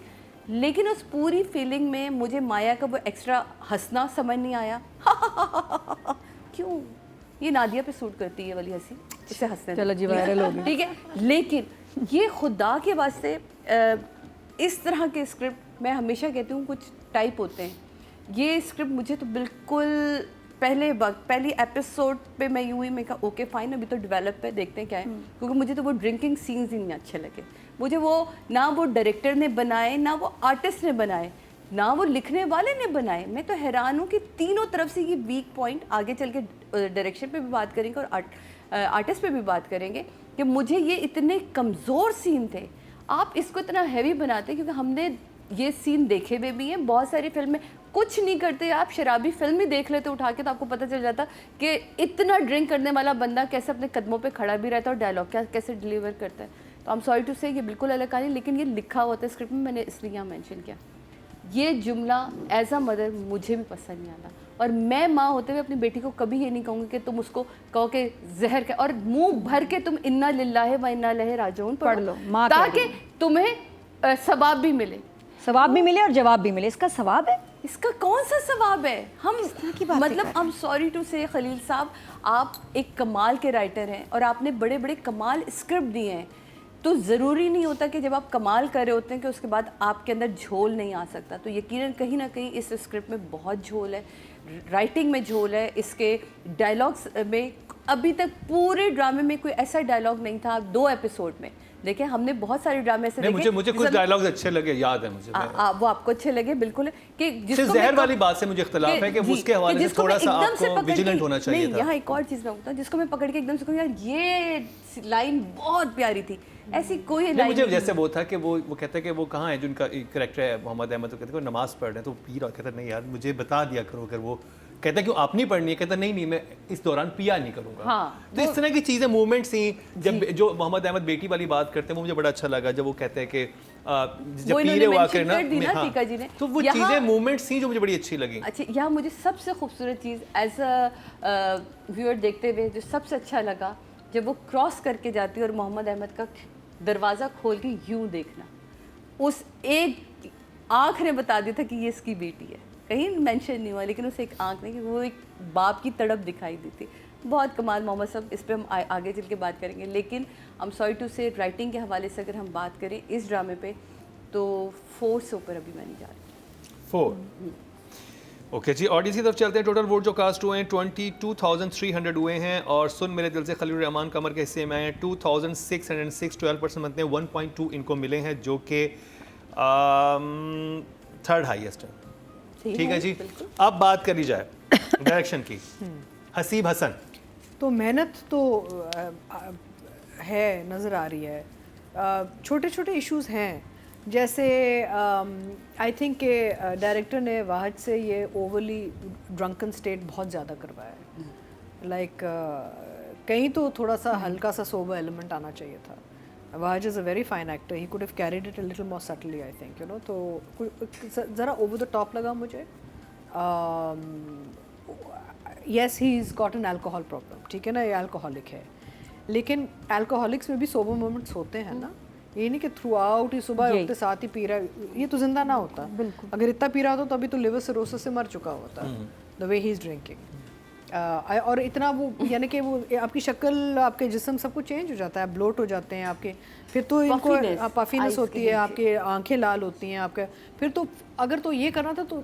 लेकिन उस पूरी फीलिंग में मुझे माया का वो एक्स्ट्रा हंसना समझ नहीं आया। क्यों, ये नादिया पे सूट करती है वाली हंसी, इसे हंसने चलो जी वायरल हो गई, ठीक है। लेकिन ये खुदा के वास्ते इस तरह के स्क्रिप्ट मैं हमेशा कहती हूँ कुछ टाइप होते हैं, ये स्क्रिप्ट मुझे तो बिल्कुल पहली एपिसोड पे मैं यूँ ही मैं कहा ओके फाइन, अभी तो डेवलप है, देखते हैं क्या है। क्योंकि मुझे तो वो ड्रिंकिंग सीन्स ही नहीं अच्छे लगे मुझे, वो ना वो डायरेक्टर ने बनाए, ना वो आर्टिस्ट ने बनाए, ना वो लिखने वाले ने बनाए। मैं तो हैरान हूँ कि तीनों तरफ से ये वीक पॉइंट, आगे चल के डायरेक्शन पे भी बात करेंगे और आर्टिस्ट पे भी बात करेंगे कि मुझे ये इतने कमज़ोर सीन थे, आप इसको इतना हैवी बनाते। क्योंकि हमने ये सीन देखे हुए भी हैं बहुत सारी फिल्म में, कुछ नहीं करते आप शराबी फिल्म ही देख लेते उठा के तो आपको पता चल जाता कि इतना ड्रिंक करने वाला बंदा कैसे अपने कदमों पे खड़ा भी रहता है और डायलॉग कैसे डिलीवर करता है। तो आई एम सॉरी टू से ये बिल्कुल अलग कहानी, लेकिन ये लिखा हुआ था स्क्रिप्ट में, मैंने इसलिए यहाँ मेंशन किया। ये जुमला एज अ मदर मुझे भी पसंद नहीं आता, और मैं माँ होते हुए अपनी बेटी को कभी ये नहीं कहूँगी कि तुम उसको कहो कि जहर का, और मुंह भर के तुम इन्ना लिल्लाहि व इन्ना इलैहि राजिऊन पढ़ लो, ताकि तुम्हें सवाब भी मिले, सवाब भी मिले और जवाब भी मिले। इसका सवाब है, इसका कौन सा सवाब है। हम की बात मतलब आई एम सॉरी टू से खलील साहब, आप एक कमाल के राइटर हैं और आपने बड़े बड़े कमाल स्क्रिप्ट दिए हैं, तो ज़रूरी नहीं होता कि जब आप कमाल कर रहे होते हैं कि उसके बाद आपके अंदर झोल नहीं आ सकता। तो यकीनन कहीं ना कहीं इस स्क्रिप्ट में बहुत झोल है, राइटिंग में झोल है, इसके डायलॉग्स में अभी तक पूरे ड्रामे में कोई ऐसा डायलॉग नहीं था 2 एपिसोड में। देखिए हमने बहुत सारे ड्रामे ऐसे देखे, मुझे कुछ डायलॉग्स अच्छे लगे, याद है मुझे। वो आपको अच्छे लगे बिल्कुल, कि जिसको जहर वाली बात से मुझे इख्तिलाफ है कि उसके हवाले से थोड़ा सा आपको विजिलेंट होना चाहिए था। यहाँ एक और चीज़ मैं बताऊँ, जिसको मैं पकड़ के एकदम से कहूँ यार ये लाइन बहुत प्यारी थी, ऐसी कोई लाइन मुझे जैसे वो था कि वो कहता है कि वो कहाँ है जो उनका कैरेक्टर है मोहम्मद अहमद, तो कहते हैं नमाज पढ़ रहे हैं, तो पी रहा, कहता नहीं यार मुझे बता दिया करो, अगर वो कहता है क्यों आप नहीं पढ़नी है, कहता नहीं मैं इस दौरान पिया नहीं करूंगा। हाँ, तो इस तरह की चीज़ें मूवमेंट्स थी। जब जो मोहम्मद अहमद बेटी वाली बात करते हैं वो मुझे बड़ा अच्छा लगा, जब वो कहते हैं कि जब पी रहे हुआ कर ना, तो वो चीज़ें मूवमेंट्स थी जो मुझे बड़ी अच्छी लगी। अच्छा, यहाँ मुझे सबसे खूबसूरत चीज़ एज अ व्यूअर देखते हुए जो सबसे अच्छा लगा, जब वो क्रॉस करके जाती है और मोहम्मद अहमद का दरवाज़ा खोल के यूँ देखना, उस एक आँख ने बता दिया था कि ये इसकी बेटी है, कहीं मेंशन नहीं हुआ, लेकिन उसे एक आंख नहीं, वो एक बाप की तड़प दिखाई दी थी। बहुत कमाल मोहम्मद साहब, इस पर हम आगे चल के बात करेंगे। लेकिन आई एम सॉरी टू से राइटिंग के हवाले से अगर हम बात करें इस ड्रामे पे, तो 4 से ऊपर अभी मैं नहीं जा रही। 4 ओके जी। ऑडियंस की तरफ चलते हैं। टोटल वोट जो कास्ट हुए हैं 22,300 हुए हैं, और सुन मेरे दिल से खलील रहमान कमर के हिस्से में आए 2,606, 12% बनते हैं, 1.2 इनको मिले हैं, जो कि 3rd हाईएस्ट है। ठीक है जी। अब बात करी जाए डायरेक्शन की। हसीब हसन, तो मेहनत तो है, नज़र आ रही है। छोटे छोटे इश्यूज हैं, जैसे आई थिंक के डायरेक्टर ने वाहद से ये ओवरली ड्रंकन स्टेट बहुत ज़्यादा करवाया है। लाइक कहीं तो थोड़ा सा हल्का सा सोबर एलिमेंट आना चाहिए था। Wahaj is a very fine actor. He could have carried it a little more subtly, I think. You know, तो ज़रा over the top लगा मुझे. Yes, he's got an alcohol problem. ठीक है ना, ये alcoholic है. लेकिन alcoholics में भी sober moments होते हैं ना. ये नहीं कि थ्रू आउट ही सुबह उठते साथ ही पी रहा है, ये तो जिंदा ना होता. बिल्कुल. अगर इतना पी रहा होता तो अभी तो लिवर सिरोसिस से मर चुका होता. The way he is drinking. और इतना वो यानी कि वो आपकी शक्ल, आपके जिस्म सब कुछ चेंज हो जाता है, ब्लोट हो जाते हैं आपके, फिर तो इनको पफीनेस होती है, आपके आंखें लाल होती हैं आपके, फिर तो अगर तो ये करना था तो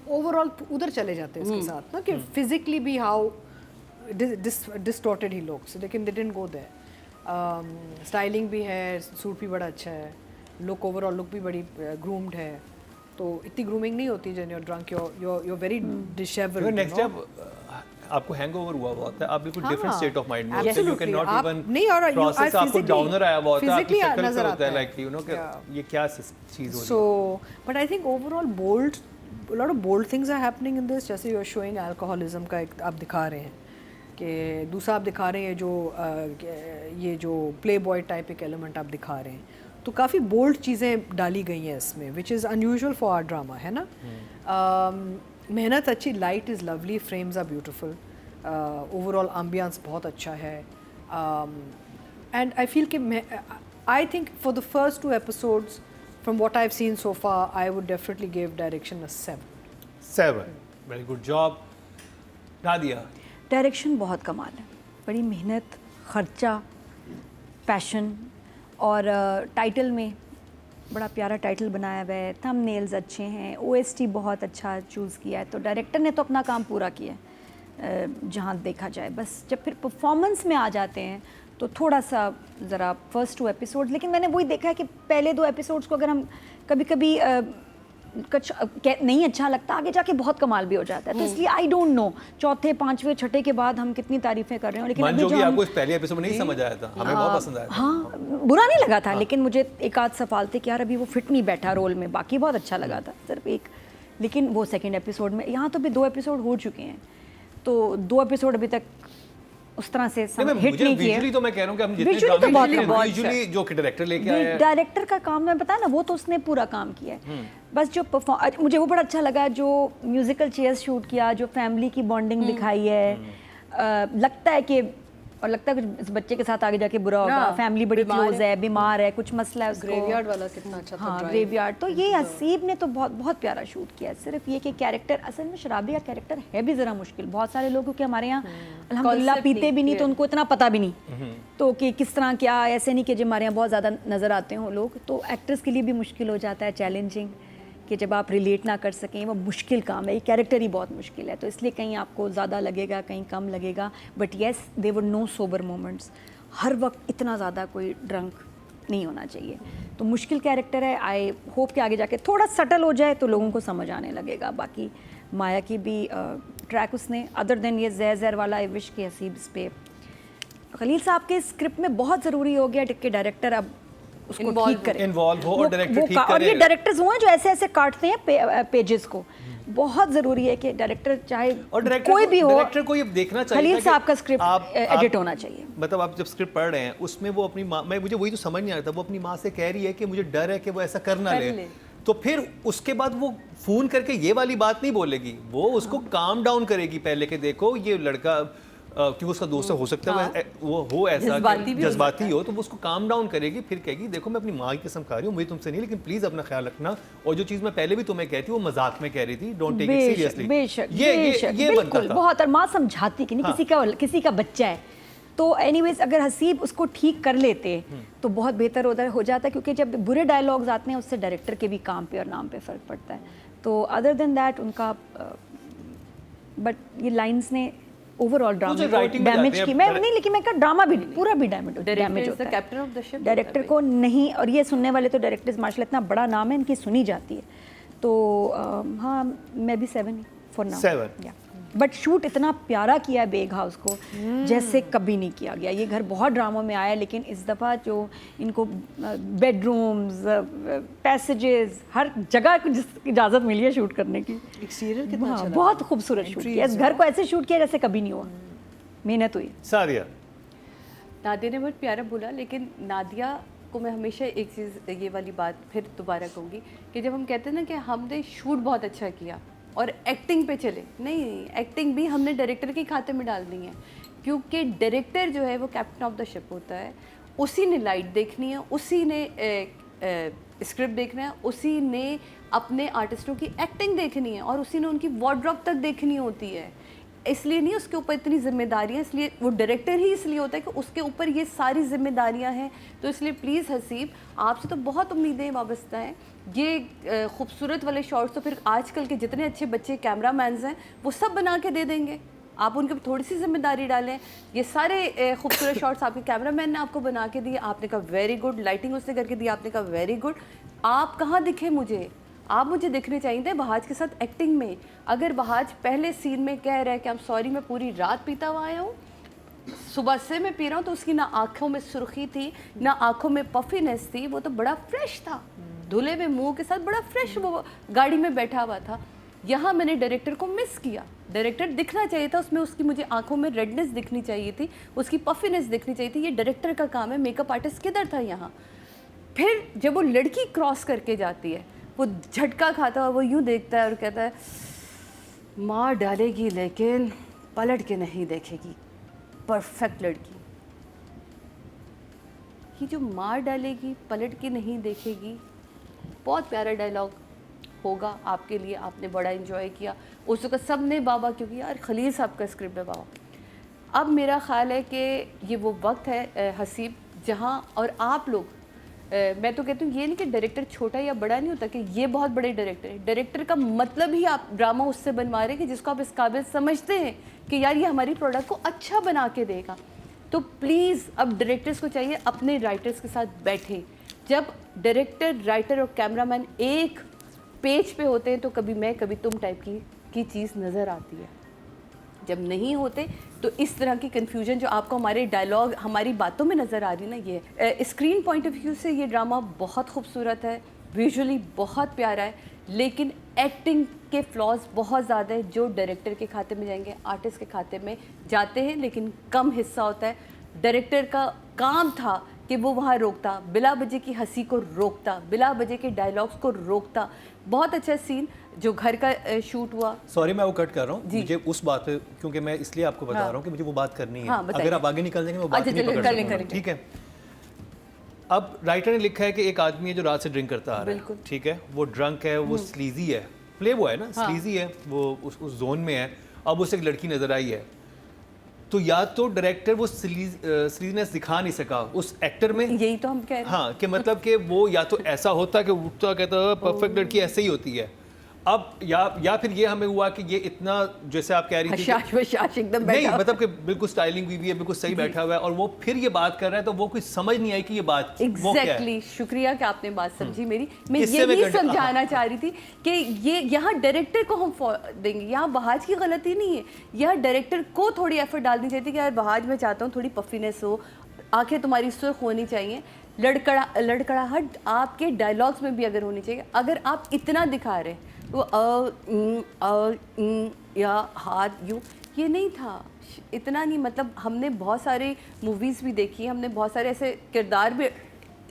ओवरऑल उधर चले जाते हैं इसके साथ ना, कि फिजिकली भी हाउ डिस्टॉर्टेड ही लुक्स, लेकिन they didn't go there. Styling भी है, सूट भी बड़ा अच्छा है, लुक ओवरऑल लुक भी बड़ी ग्रूम्ड है. तो इतनी ग्रूमिंग नहीं होती जब you are drunk, you very dishevelled. Next जब आपको हैंगओवर हुआ हुआ होता है, आप बिल्कुल डिफरेंट स्टेट ऑफ माइंड में होते हैं, यू कैन नॉट इवन नहीं, और प्रोसेस, आपको डाउनर आया हुआ होता है, आपकी physically शक्ल नजर पे होता है आता है. लाइक यू नो कि ये क्या चीज हो रही So, but I think overall bold, a lot of bold things are happening in this. जैसे you're showing alcoholism का एक आप दिखा रहे हैं, कि दूसरा आप दिखा रहे हैं ये जो प्ले बॉय टाइप एक एलिमेंट आप दिखा रहे हैं, तो काफ़ी बोल्ड चीज़ें डाली गई हैं इसमें, which is unusual for our drama, है ना. मेहनत अच्छी, light is lovely, frames are beautiful, overall ambience बहुत अच्छा है. एंड आई फील कि I think for the first 2 episodes from what I've seen so far, I would definitely give direction a 7. 7. Very good job. Nadia. Direction बहुत कमाल है, बड़ी मेहनत, खर्चा, पैशन, और टाइटल में बड़ा प्यारा टाइटल बनाया हुआ है, थंबनेल्स अच्छे हैं, OST बहुत अच्छा चूज़ किया है. तो डायरेक्टर ने तो अपना काम पूरा किया है जहाँ देखा जाए. बस जब फिर परफॉर्मेंस में आ जाते हैं तो थोड़ा सा ज़रा फर्स्ट 2 episodes, लेकिन मैंने वही देखा है कि पहले 2 episodes को अगर हम कभी कभी कुछ नहीं अच्छा लगता, आगे जाके बहुत कमाल भी हो जाता है. तो इसलिए आई डोंट नो चौथे 5वें 6ठे के बाद हम कितनी तारीफें कर रहे हो, लेकिन अभी जो आपको इस पहले एपिसोड में नहीं समझ आया था, हमें बहुत पसंद आया था. हाँ, बुरा नहीं लगा था, लेकिन मुझे एक आध सवाल थे कि यार अभी वो फिट नहीं बैठा रोल में, बाकी बहुत अच्छा लगा था सिर्फ एक. लेकिन वो सेकेंड एपिसोड में, यहाँ तो भी 2 episode हो चुके हैं, तो 2 episode अभी तक उस तरह से हिट नहीं किए. विजुअली तो मैं कह रहा हूं कि हम जितने Visually तो बहुत विजुअली जो कि डायरेक्टर लेके आया है, डायरेक्टर का काम मैं पता है ना, वो तो उसने पूरा काम किया है. बस जो मुझे वो बड़ा अच्छा लगा, जो म्यूजिकल चेयर्स शूट किया, जो फैमिली की बॉन्डिंग दिखाई है. लगता है कि, और लगता है कुछ इस बच्चे के साथ आगे जाके बुरा होगा, फैमिली बड़ी क्लोज है, बीमार है, कुछ मसला है उसको. ग्रेवयार्ड वाला कितना अच्छा था. हाँ, ग्रेवयार्ड. तो ये हसीब ने तो बहुत बहुत प्यारा शूट किया है. सिर्फ ये कि कैरेक्टर, असल में शराबी का कैरेक्टर है भी ज़रा मुश्किल. बहुत सारे लोग क्योंकि हमारे यहाँ अल्हम्दुलिल्लाह पीते भी नहीं, तो उनको इतना पता भी नहीं तो कि किस तरह क्या. ऐसे नहीं कि जब हमारे यहाँ बहुत ज़्यादा नज़र आते हों लोग, तो एक्टर्स के लिए भी मुश्किल हो जाता है, चैलेंजिंग, कि जब आप रिलेट ना कर सकें, वो मुश्किल काम है. ये कैरेक्टर ही बहुत मुश्किल है, तो इसलिए कहीं आपको ज़्यादा लगेगा, कहीं कम लगेगा. But yes, they were no sober moments. हर वक्त इतना ज़्यादा कोई ड्रंक नहीं होना चाहिए. तो मुश्किल कैरेक्टर है. आई होप कि आगे जाके थोड़ा सटल हो जाए तो लोगों को समझ आने लगेगा. बाकी माया की भी ट्रैक उसने, अदर देन ये ज़हर ज़हर वाला, आई विश के हसीब इस पे खलील साहब के स्क्रिप्ट में बहुत ज़रूरी हो गया कि डायरेक्टर अब उसको ठीक करे, इन्वॉल्व हो और डायरेक्टर ठीक करे. और ये डायरेक्टर्स हुए हैं जो ऐसे ऐसे काटते हैं पेजेस को. बहुत ज़रूरी है कि डायरेक्टर चाहे कोई भी हो, डायरेक्टर को ये देखना चाहिए खलील साहब का स्क्रिप्ट एडिट होना चाहिए. मतलब आप जब स्क्रिप्ट पढ़ रहे हैं उसमें वो अपनी माँ, मुझे वही तो समझ नहीं आ रहा था, वो अपनी माँ से कह रही है कि मुझे डर है कि वो ऐसा कर ना ले, तो फिर उसके बाद वो फोन करके ये वाली बात नहीं बोलेगी, वो उसको काम डाउन करेगी पहले के देखो ये लड़का क्योंकि उसका दोस्त हो सकता है वो हो ऐसा जज्बाती हो, तो वो उसको काम डाउन करेगी. फिर कहेगी देखो मैं अपनी माँ की कसम खा रही हूँ, मुझे तुमसे नहीं, लेकिन प्लीज अपना ख्याल रखना. और जो चीज़ मैं पहले भी तुम्हें कहती वो मजाक में कह रही थी, डोंट टेक इट सीरियसली. ये बनता था बहुत. और माँ समझाती कि नहीं, किसी का बच्चा है. तो एनीवेज अगर हसीब उसको ठीक कर लेते तो बहुत बेहतर हो जाता है, क्योंकि जब बुरे डायलॉग्स आते हैं उससे डायरेक्टर के भी काम पे और नाम पे फ़र्क पड़ता है. तो अदर देन दैट उनका बट ये लाइंस ने ओवरऑल ड्रामा डैमेज की. मैं नहीं, लेकिन मैं का ड्रामा भी पूरा भी डैमेज होता है. Captain of the ship director को नहीं, और ये सुनने वाले तो डायरेक्टर्स माशाल्लाह इतना बड़ा नाम है, इनकी सुनी जाती है. तो हाँ, मैं भी 7 फॉर नाउ. 7. बट शूट इतना प्यारा किया है बेग हाउस को जैसे कभी नहीं किया गया. ये घर बहुत ड्रामों में आया है, लेकिन इस दफ़ा जो इनको बेडरूम्स, पैसेजेस, हर जगह जिसकी इजाज़त मिली है शूट करने की. एक्सटीरियर कितना अच्छा लगा. बहुत खूबसूरत शूट किया. इस घर को ऐसे शूट किया जैसे कभी नहीं हुआ. मेहनत हुई. सादिया. नादिया ने बहुत प्यारा बोला, लेकिन नादिया को मैं हमेशा एक चीज़ ये वाली बात फिर दोबारा कहूँगी कि जब हम कहते हैं ना कि हमने शूट बहुत अच्छा किया और एक्टिंग पे चले, नहीं, एक्टिंग भी हमने डायरेक्टर के खाते में डाल दी है, क्योंकि डायरेक्टर जो है वो कैप्टन ऑफ द शिप होता है। उसी ने लाइट देखनी है, उसी ने स्क्रिप्ट देखना है, उसी ने अपने आर्टिस्टों की एक्टिंग देखनी है और उसी ने उनकी वार्डरोब तक देखनी होती है। इसलिए नहीं उसके ऊपर इतनी जिम्मेदारियाँ, इसलिए वो डायरेक्टर ही इसलिए होता है कि उसके ऊपर ये सारी जिम्मेदारियाँ हैं। तो इसलिए प्लीज़ हसीब, आपसे तो बहुत उम्मीदें वाबस्ता हैं। ये खूबसूरत वाले शॉट्स तो फिर आजकल के जितने अच्छे बच्चे कैमरामैन्स हैं वो सब बना के दे देंगे, आप उनके थोड़ी सी जिम्मेदारी डालें। ये सारे खूबसूरत शॉट्स आपके कैमरामैन ने आपको बना के दिए, आपने कहा वेरी गुड, लाइटिंग उसने करके दी, आपने कहा वेरी गुड। आप कहाँ दिखे मुझे? आप मुझे दिखने चाहिए थे बहाज के साथ एक्टिंग में। अगर बहाज पहले सीन में कह रहा है कि आई एम सॉरी मैं पूरी रात पीता हुआ आया हूँ, सुबह से मैं पी रहा हूँ, तो उसकी ना आँखों में सुर्खी थी ना आँखों में पफीनेस थी, वो तो बड़ा फ्रेश था, धुले हुए मुँह के साथ बड़ा फ्रेश वो गाड़ी में बैठा हुआ था। यहाँ मैंने डायरेक्टर को मिस किया, डायरेक्टर दिखना चाहिए था उसमें, उसकी मुझे आंखों में रेडनेस दिखनी चाहिए थी, उसकी पफीनेस दिखनी चाहिए थी। ये डायरेक्टर का काम है, मेकअप आर्टिस्ट किधर था यहाँ? फिर जब वो लड़की क्रॉस करके जाती है, वो झटका खाता है, वो यूँ देखता है और कहता है मार डालेगी लेकिन पलट के नहीं देखेगी, परफेक्ट लड़की। ये जो मार डालेगी पलट के नहीं देखेगी, बहुत प्यारा डायलॉग होगा आपके लिए, आपने बड़ा एंजॉय किया उस वक्त सब ने बाबा, क्योंकि यार खलील साहब का स्क्रिप्ट है बाबा। अब मेरा ख्याल है कि ये वो वक्त है हसीब जहाँ, और आप लोग मैं तो कहती हूँ ये नहीं कि डायरेक्टर छोटा या बड़ा नहीं होता कि ये बहुत बड़े डायरेक्टर है, डायरेक्टर का मतलब ही आप ड्रामा उससे बनवा रहे हैं कि जिसको आप इस काबिल समझते हैं कि यार ये हमारी प्रोडक्ट को अच्छा बना के देगा। तो प्लीज़ अब डायरेक्टर्स को चाहिए अपने राइटर्स के साथ बैठे। जब डायरेक्टर, राइटर और कैमरामैन एक पेज पे होते हैं तो कभी मैं कभी तुम टाइप की चीज़ नज़र आती है। जब नहीं होते तो इस तरह की कन्फ्यूजन जो आपको हमारे डायलॉग, हमारी बातों में नज़र आ रही ना, ये स्क्रीन पॉइंट ऑफ व्यू से ये ड्रामा बहुत खूबसूरत है, विजुअली बहुत प्यारा है, लेकिन एक्टिंग के फ्लॉज बहुत ज़्यादा है जो डायरेक्टर के खाते में जाएंगे, आर्टिस्ट के खाते में जाते हैं, लेकिन कम हिस्सा होता है। डायरेक्टर का काम था कि वो वहाँ रोकता, बिला वजह की हंसी को रोकता, बिला वजह के डायलॉग्स को रोकता। बहुत अच्छा सीन जो घर का शूट हुआ। सॉरी मैं वो कट कर रहा हूँ, मुझे उस बात पे, क्योंकि मैं इसलिए आपको बता रहा हूँ कि मुझे वो बात करनी है। अगर आप आगे निकल जाएंगे वो बात नहीं पकड़ सकूंगा, ठीक है? अब राइटर ने लिखा है कि एक आदमी है जो रात से ड्रिंक करता आ रहा है, ठीक है, वो ड्रंक है, वो स्लीजी है, प्ले बॉय है ना, स्लीजी है, वो उस जोन में है। अब उसे एक लड़की नजर आई है, तो या तो डायरेक्टर वो स्लीजीनेस दिखा नहीं सका उस एक्टर में, यही तो हम कह रहे हैं। हाँ, कि मतलब कि वो या तो ऐसा होता कि उठता कहता परफेक्ट लड़की ऐसे ही होती है। अब या फिर ये हमें हुआ कि ये इतना, जैसे आप कह रही थी एकदम नहीं, मतलब कि बिल्कुल स्टाइलिंग हुई है, बिल्कुल सही बैठा हुआ है, और वो फिर ये बात कर रहा है तो वो कुछ समझ नहीं आई कि ये बात वो क्या है। Exactly, शुक्रिया कि आपने बात समझी मेरी। मैं यही समझाना चाह रही थी कि ये यहाँ डायरेक्टर को हम देंगे, यहाँ बहाज की गलती नहीं है, यहाँ डायरेक्टर को थोड़ी एफर्ट डालनी चाहिए कि यार बहाज मैं चाहता हूँ थोड़ी पफीनेस हो, आंखें तुम्हारी सुर्ख होनी चाहिए, लड़खड़ाहट आपके डायलॉग्स में भी अगर होनी चाहिए। अगर आप इतना दिखा रहे हैं वो या हाथ यूँ, ये नहीं था, इतना नहीं। मतलब हमने बहुत सारी मूवीज़ भी देखी, हमने बहुत सारे ऐसे किरदार भी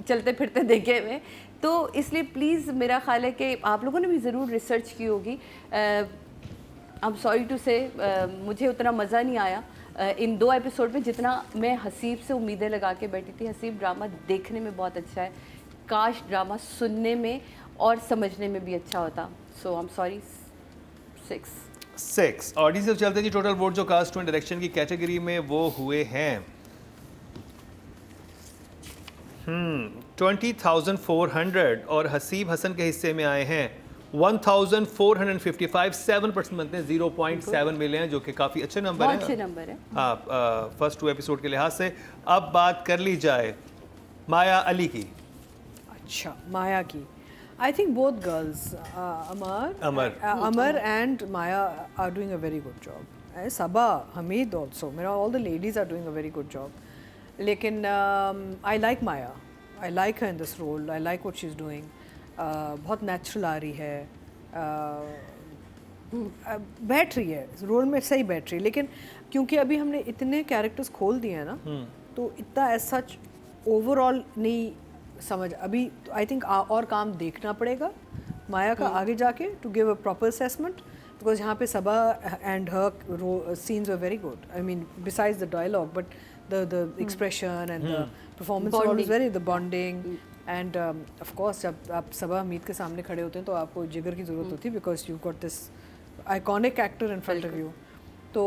चलते फिरते देखे हुए, तो इसलिए प्लीज़ मेरा ख्याल है कि आप लोगों ने भी ज़रूर रिसर्च की होगी। आई एम सॉरी टू से मुझे उतना मज़ा नहीं आया इन 2 एपिसोड में जितना मैं हसीब से उम्मीदें लगा के बैठी थी। हसीब ड्रामा देखने में बहुत अच्छा है, काश ड्रामा सुनने में और समझने में भी अच्छा होता। सो आई एम सॉरी। 6 ऑडियंस से चलते जी। टोटल वोट जो कास्ट एंड डायरेक्शन की कैटेगरी में वो हुए हैं 20,400 और हसीब हसन के हिस्से में आए हैं 1,455। 7% बनते हैं, 0.7 मिले हैं, जो कि काफ़ी अच्छे नंबर हैं। अच्छे नंबर है हाँ, फर्स्ट 2 एपिसोड के लिहाज से। अब बात कर ली जाए माया अली की। अच्छा, माया की, I think both girls, Amar and Maya are doing a very good job. Sabah, Hamid also, all the ladies are doing a very good job. लेकिन I like Maya. I like her in this role. I like what she's doing. बहुत natural आ रही है, बैठ रही है role में, सही बैठ रही है। लेकिन क्योंकि अभी हमने इतने कैरेक्टर्स खोल दिए हैं ना, तो इतना एज सच ओवरऑल नहीं समझ अभी आई थिंक और काम देखना पड़ेगा माया का आगे जाके to give a proper assessment, because यहाँ पे Saba and her scenes were very good. I mean besides the dialogue but the expression and the performance all is very, the bonding and of course जब आप सबा हमीद के सामने खड़े होते हैं तो आपको जिगर की ज़रूरत होती है because you've got this iconic actor in front of you. तो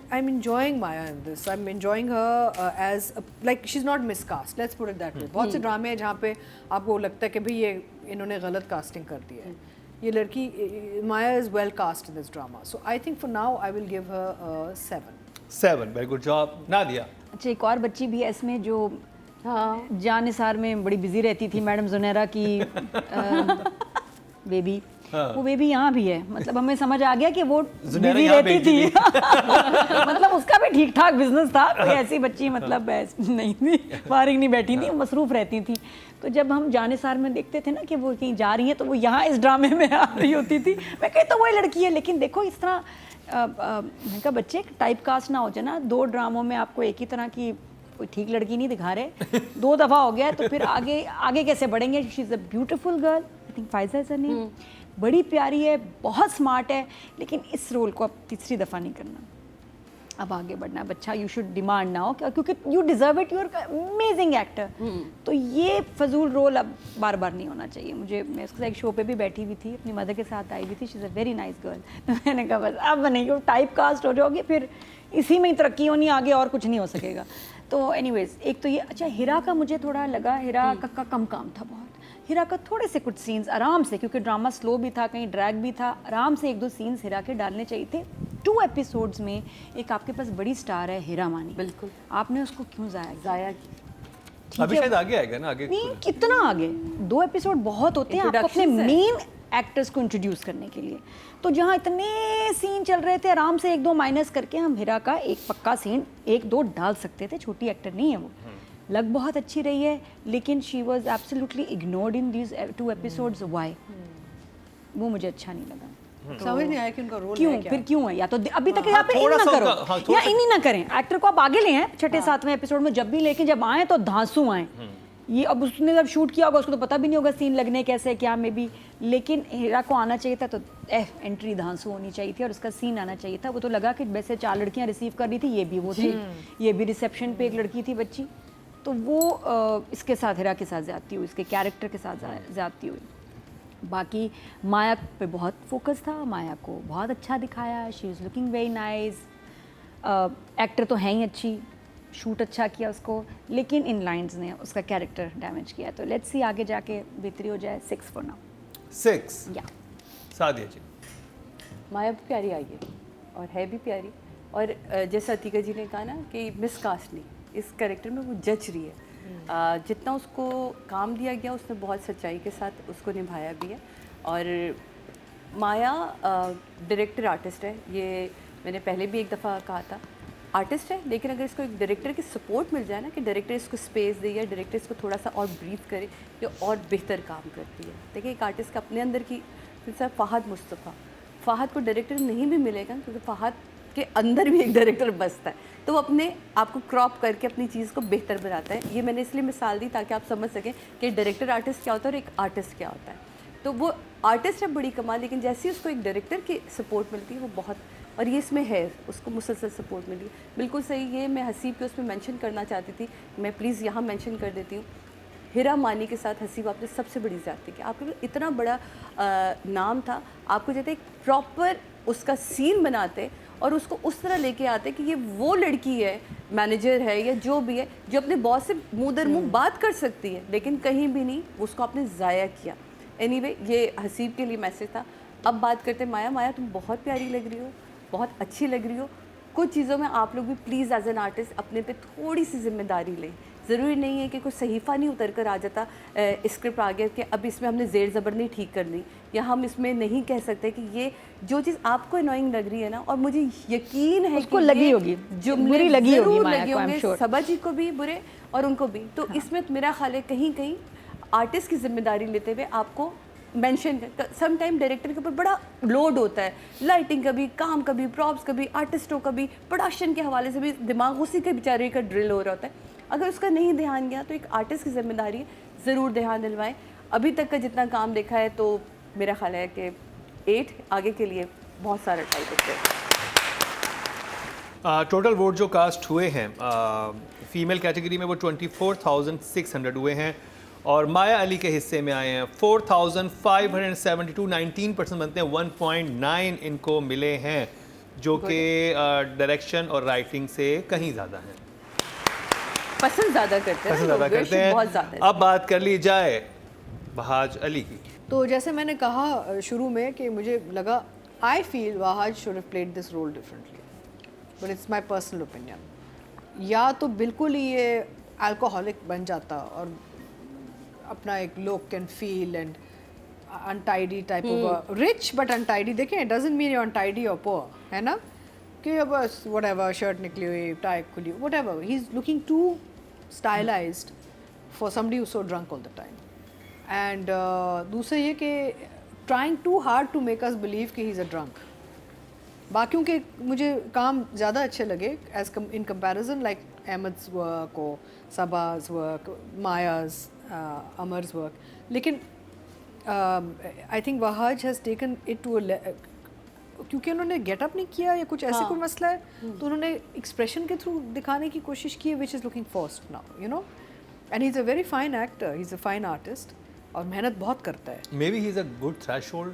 I'm enjoying Maya in this. I'm enjoying her as like she's not miscast. Let's put it that way. बहुत से ड्रामे हैं जहाँ पे आपको लगता है कि भाई ये इन्होंने गलत कास्टिंग कर दी है. ये लड़की Maya is well cast in this drama. So I think for now I will give her a 7. 7 very good job. Nadia. अच्छा, एक और बच्ची भी है इसमें जो जान निसार में बड़ी बिजी रहती थी, मैडम जुनैरा की बेबी. वो बेबी यहाँ भी है, मतलब हमें समझ आ गया कि वो बिजी रहती थी. मतलब उसका भी ठीक ठाक बिजनेस था, कोई ऐसी बच्ची मतलब नहीं थी, फारिग नहीं बैठी थी, मसरूफ रहती थी. तो जब हम जानिसार में देखते थे ना कि वो कहीं जा रही है तो वो यहाँ इस ड्रामे में आ रही होती थी. मैं कहती तो वही लड़की है, लेकिन देखो इस तरह का बच्चे टाइप कास्ट ना हो जाए ना. 2 ड्रामों में आपको एक ही तरह की कोई ठीक लड़की नहीं दिखा रहे, 2 दफ़ा हो गया तो फिर आगे कैसे बढ़ेंगे. She is a beautiful girl, I think Pfizer is her name. बड़ी प्यारी है, बहुत स्मार्ट है, लेकिन इस रोल को अब तीसरी दफ़ा नहीं करना. अब आगे बढ़ना है बच्चा. यू शुड डिमांड नाउ, क्योंकि you deserve it, you are amazing actor. तो ये फजूल रोल अब बार बार नहीं होना चाहिए. मैं उसके साथ एक शो पे भी बैठी हुई थी, अपनी मदर के साथ आई हुई थी. She is a very nice girl. तो मैंने कहा बस अब नहीं, टाइप कास्ट हो जाओगे, फिर इसी में ही तरक्की होनी, आगे और कुछ नहीं हो सकेगा. तो एनीवेज एक तो ये. अच्छा, हिरा का मुझे थोड़ा लगा, हिरा का कम काम था बहुत. हिरा का थोड़े से कुछ सीन्स आराम से, क्योंकि ड्रामा स्लो भी था, कहीं ड्रैग भी था, आराम से 1-2 सीन्स हिरा के डालने चाहिए थे. 2 एपिसोड्स में एक आपके पास बड़ी स्टार है हिरा मानी, बिल्कुल आपने उसको क्यों जाया की. अभी शायद आगे आएगा ना, आगे नहीं, कितना आगे. 2 एपिसोड बहुत होते हैं आपको अपने मेन एक्टर्स को इंट्रोड्यूस करने के लिए. तो जहाँ इतने सीन चल रहे थे, आराम से 1-2 माइनस करके हम हिरा का एक पक्का सीन 1-2 डाल सकते थे. छोटी एक्टर नहीं है वो, लग बहुत अच्छी रही है, लेकिन she was absolutely ignored in these 2 episodes. Why? वो मुझे अच्छा नहीं लगा. समझ नहीं आया कि उनका रोल क्यों है क्या? फिर क्यों है? या तो अभी तक यहाँ पे इन ना करो, या इन ही ना करें. एक्टर को आप आगे ले आए 6-7वें एपिसोड में जब भी, लेकिन जब आए तो धांसू आए. ये अब उसने जब शूट किया होगा उसको तो पता भी नहीं होगा सीन लगने कैसे क्या मे बी, लेकिन हीरा को आना चाहिए था तो एंट्री धांसू होनी चाहिए थी और उसका सीन आना चाहिए था. वो तो लगा कि वैसे 4 लड़कियां रिसीव कर रही थी, ये भी वो थी, ये भी रिसेप्शन पे एक लड़की थी बच्ची. तो वो इसके साथ, हिरा के साथ ज़्यादती हुई, इसके कैरेक्टर के साथ ज़्यादती हुई. बाकी माया पे बहुत फोकस था, माया को बहुत अच्छा दिखाया. She is looking very nice. Actor तो है ही अच्छी, शूट अच्छा किया उसको, लेकिन इन लाइंस ने उसका कैरेक्टर डैमेज किया. तो लेट्स सी आगे जाके बेहतरी हो जाए. 6 फॉर नाउ. 6 या सादिया जी. माया भी प्यारी आई है और है भी प्यारी. और जैसा अतीका जी ने कहा ना कि मिसकास्ट नहीं, इस कैरेक्टर में वो जच रही है. जितना उसको काम दिया गया उसने बहुत सच्चाई के साथ उसको निभाया भी है. और माया डायरेक्टर आर्टिस्ट है, ये मैंने पहले भी एक दफ़ा कहा था. आर्टिस्ट है, लेकिन अगर इसको एक डायरेक्टर की सपोर्ट मिल जाए ना, कि डायरेक्टर इसको स्पेस दे या डायरेक्टर इसको थोड़ा सा और ब्रीथ करे, ये और बेहतर काम करती है. देखिए, एक आर्टिस्ट का अपने अंदर की, जैसा फ़हद मुस्तफ़ा, फ़हद को डायरेक्टर नहीं भी मिलेगा क्योंकि फ़हद के अंदर भी एक डायरेक्टर बसता है, तो वो अपने आप को क्रॉप करके अपनी चीज़ को बेहतर बनाता है. ये मैंने इसलिए मिसाल दी ताकि आप समझ सकें कि डायरेक्टर आर्टिस्ट क्या होता है और एक आर्टिस्ट क्या होता है. तो वो आर्टिस्ट है बड़ी कमाल, लेकिन जैसे ही उसको एक डायरेक्टर की सपोर्ट मिलती है वो बहुत, और ये इसमें है, उसको मुसलसल सपोर्ट मिली. बिल्कुल सही. ये मैं हसीब के उसमें मेंशन करना चाहती थी, मैं प्लीज़ यहाँ मेंशन कर देती हूँ. हिरा मानी के साथ हसीब आपने सबसे बड़ी ज़्यादती की. आपके इतना बड़ा नाम था, आपको जैसे एक प्रॉपर उसका सीन बनाते और उसको उस तरह लेके आते कि ये वो लड़की है, मैनेजर है या जो भी है, जो अपने बॉस से मुँह दर मुँह बात कर सकती है, लेकिन कहीं भी नहीं, उसको आपने ज़ाया किया. एनीवे, ये हसीब के लिए मैसेज था. अब बात करते हैं माया. माया, तुम बहुत प्यारी लग रही हो, बहुत अच्छी लग रही हो. कुछ चीज़ों में आप लोग भी प्लीज़ एज एन आर्टिस्ट अपने पे थोड़ी सी जिम्मेदारी लें. ज़रूरी नहीं है कि कोई सहीफ़ा नहीं उतर कर आ जाता, स्क्रिप्ट आ गया कि अब इसमें हमने ज़ेर ज़बर नहीं ठीक कर ली, या हम इसमें नहीं कह सकते कि ये जो चीज़ आपको अनोइंग लग रही है ना, और मुझे यकीन है उसको कि लगी होगी, बुरी लगी होगी माया को, I'm sure. सबा जी को भी बुरे और उनको भी. तो इसमें मेरा ख्याल है कहीं कहीं आर्टिस्ट की जिम्मेदारी लेते हुए आपको मेंशन कर. सम टाइम डायरेक्टर के ऊपर बड़ा लोड होता है, लाइटिंग का भी काम, कभी प्रॉप्स का भी, आर्टिस्टों का भी, प्रोडक्शन के हवाले से भी दिमाग उसी के बेचारे का ड्रिल हो रहा होता है. अगर उसका नहीं ध्यान गया तो एक आर्टिस्ट की जिम्मेदारी है ज़रूर ध्यान दिलवाएं। अभी तक का जितना काम देखा है तो मेरा ख्याल है कि 8 आगे के लिए बहुत सारा टाइम होते हैं। टोटल वोट जो कास्ट हुए हैं फीमेल कैटेगरी में वो 24,600 हुए हैं और माया अली के हिस्से में आए हैं 4,572, 19% बनते हैं, 1.9 इनको मिले हैं जो कि डायरेक्शन और राइटिंग से कहीं ज़्यादा हैं, पसंद ज़्यादा करते हैं, पसंद ज़्यादा करते बहुत हैं। ज़्यादा है। अब बात कर ली जाए बहाज अली की। तो जैसे मैंने कहा शुरू में कि मुझे लगा I feel Wahaj should have played this role differently, but it's my personal opinion. या तो बिल्कुल ही ये अल्कोहलिक बन जाता और अपना एक look and feel and untidy type of rich but untidy. देखें, it doesn't mean you untidy और पुअर, है ना, कि बस व्हाटएवर शर्ट निकली हुई, टाई खुली, whatever, he is looking too stylised for somebody who so drunk all the time. And दूसरा ये कि trying too hard to make us believe कि ही इज़ अ ड्रंक। बाकियों के मुझे काम ज़्यादा अच्छे लगे as in comparison, like Ahmed's work और सबाज वर्क, मायाज, अमर's वर्क, लेकिन I think Wahaj has taken it to क्योंकि उन्होंने गेटअप नहीं किया या कुछ ऐसे कोई मसला है, तो उन्होंने एक्सप्रेशन के थ्रू दिखाने की कोशिश की है, which is looking forced now, you know. And he is a very fine actor, he is a fine artist और मेहनत बहुत करता है। Maybe he is a good threshold.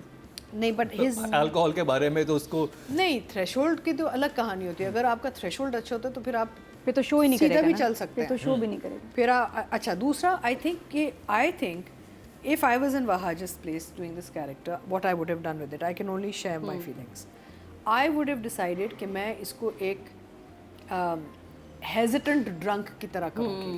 नहीं, बट हिज अल्कोहल के बारे में तो उसको नहीं, थ्रेशोल्ड की तो अलग कहानी होती है। अगर आपका थ्रेशोल्ड अच्छा होता है तो फिर आप फिर तो शो ही नहीं सीधा करेगा भी ना, चल सकते फिर हैं। तो शो भी नहीं करेगा। फिर अच्छा, दूसरा I think if I was in Wahaj's place doing this character, what I would have done with it, I can only share my feelings. I would have decided कि मैं इसको एक hesitant drunk की तरह करूँगी,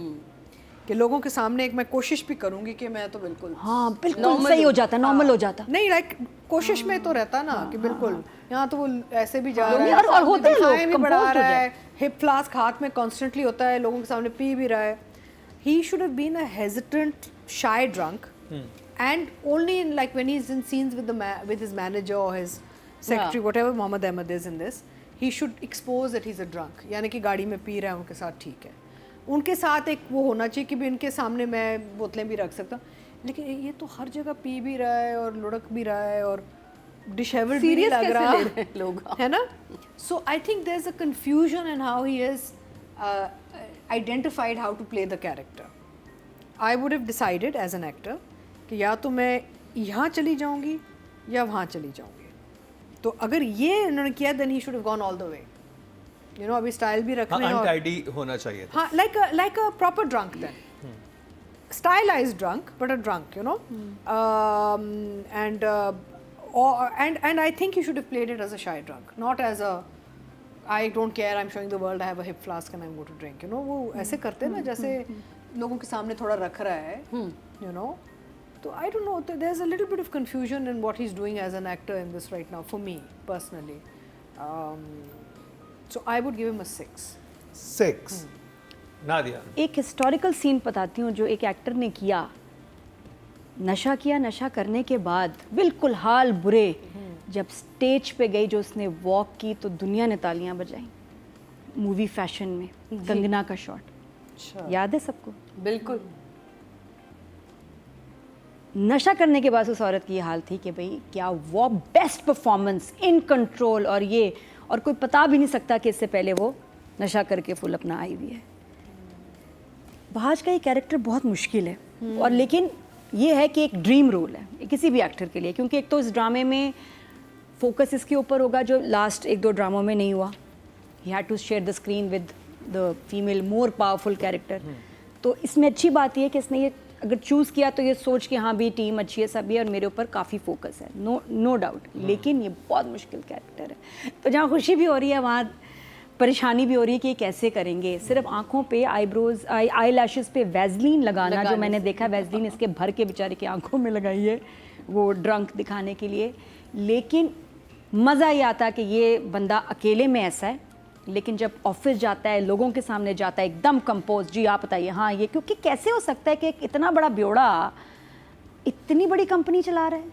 कि लोगों के सामने एक मैं कोशिश भी करूँगी कि मैं तो बिल्कुल हाँ, बिल्कुल सही हो जाता, नॉर्मल हो जाता। नहीं, लाइक कोशिश में तो रहता ना कि बिल्कुल यहाँ तो वो ऐसे भी जा रहा है, और होते हैं लोग, दिखाई भी बढ़ा composed हो रहा है, हिप फ्लास्क हाथ में कॉन्स्टेंटली होता है, लोगों के सामने पी भी रहा है। He should have been a hesitant, shy drunk, and only in like when he's in scenes with with his manager or his secretary, whatever Mohammed Ahmed is in this, he should expose that he's a drunk. यानी कि गाड़ी में P रहा है उनके साथ, ठीक है, उनके साथ एक वो होना चाहिए कि भी इनके सामने मैं बोतलें भी रख सकता हूँ, लेकिन ये तो हर जगह पी भी रहा है और लुढ़क भी रहा है और डिशेवल्ड भी नहीं Serious लग कैसे रहा ले रहे हैं लोग? है ना। So I think there is a confusion in how he is identified how to play the character. I would have decided as an actor कि या तो मैं यहाँ चली जाऊँगी या वहाँ चली जाऊँगी। तो अगर ये इन्होंने किया then he should have gone all the way. You know, अभी स्टाइल भी रखना है और अनटाइडी होना चाहिए था। हाँ, like a proper drunk then. Stylized drunk, but a drunk, you know. And I think he should have played it as a shy drunk, not as a I don't care, I'm showing the world I have a hip flask and I'm going to drink. You know, वो ऐसे करते हैं ना जैसे लोगों के सामने थोड़ा रख रहा है, you know. So I don't know, there's a little bit of confusion in what he's doing as an actor in this right now for me personally. So I would give him a 6. 6 Nadia. एक historical scene बताती हूँ जो एक actor ने किया, नशा किया, नशा करने के बाद बिल्कुल हाल बुरे, जब स्टेज पे गई जो उसने वॉक की तो दुनिया ने तालियां बजाई। मूवी फैशन में कंगना का शॉट याद है सबको? बिल्कुल। नशा करने के बाद उस औरत की ये हाल थी कि भाई क्या वो बेस्ट परफॉर्मेंस, इन कंट्रोल, और कोई पता भी नहीं सकता कि इससे पहले वो नशा करके फुल अपना आई हुई है। बहाज का ये कैरेक्टर बहुत मुश्किल है, और लेकिन ये है कि एक ड्रीम रोल है किसी भी एक्टर के लिए, क्योंकि एक तो इस ड्रामे में फोकस इसके ऊपर होगा जो लास्ट 1-2 ड्रामों में नहीं हुआ। He had to share the screen with the female more powerful character. तो इसमें अच्छी बात यह है कि इसने ये अगर चूज़ किया तो ये सोच के हाँ भी टीम अच्छी है, सब भी, और मेरे ऊपर काफ़ी फोकस है, नो डाउट। लेकिन ये बहुत मुश्किल कैरेक्टर है, तो जहाँ खुशी भी हो रही है वहाँ परेशानी भी हो रही है कि ये कैसे करेंगे। सिर्फ आंखों पे आईब्रोज, आई लैशेस पे वैजलीन लगाना जो मैंने देखा, वैजलीन इसके भर के बेचारे की आंखों में लगाई है वो ड्रंक दिखाने के लिए। लेकिन मज़ा ये आता है कि ये बंदा अकेले में ऐसा है, लेकिन जब ऑफिस जाता है, लोगों के सामने जाता है, एकदम कंपोज। जी आप बताइए। हाँ, ये क्योंकि कैसे हो सकता है कि एक इतना बड़ा ब्योड़ा इतनी बड़ी कंपनी चला रहा है,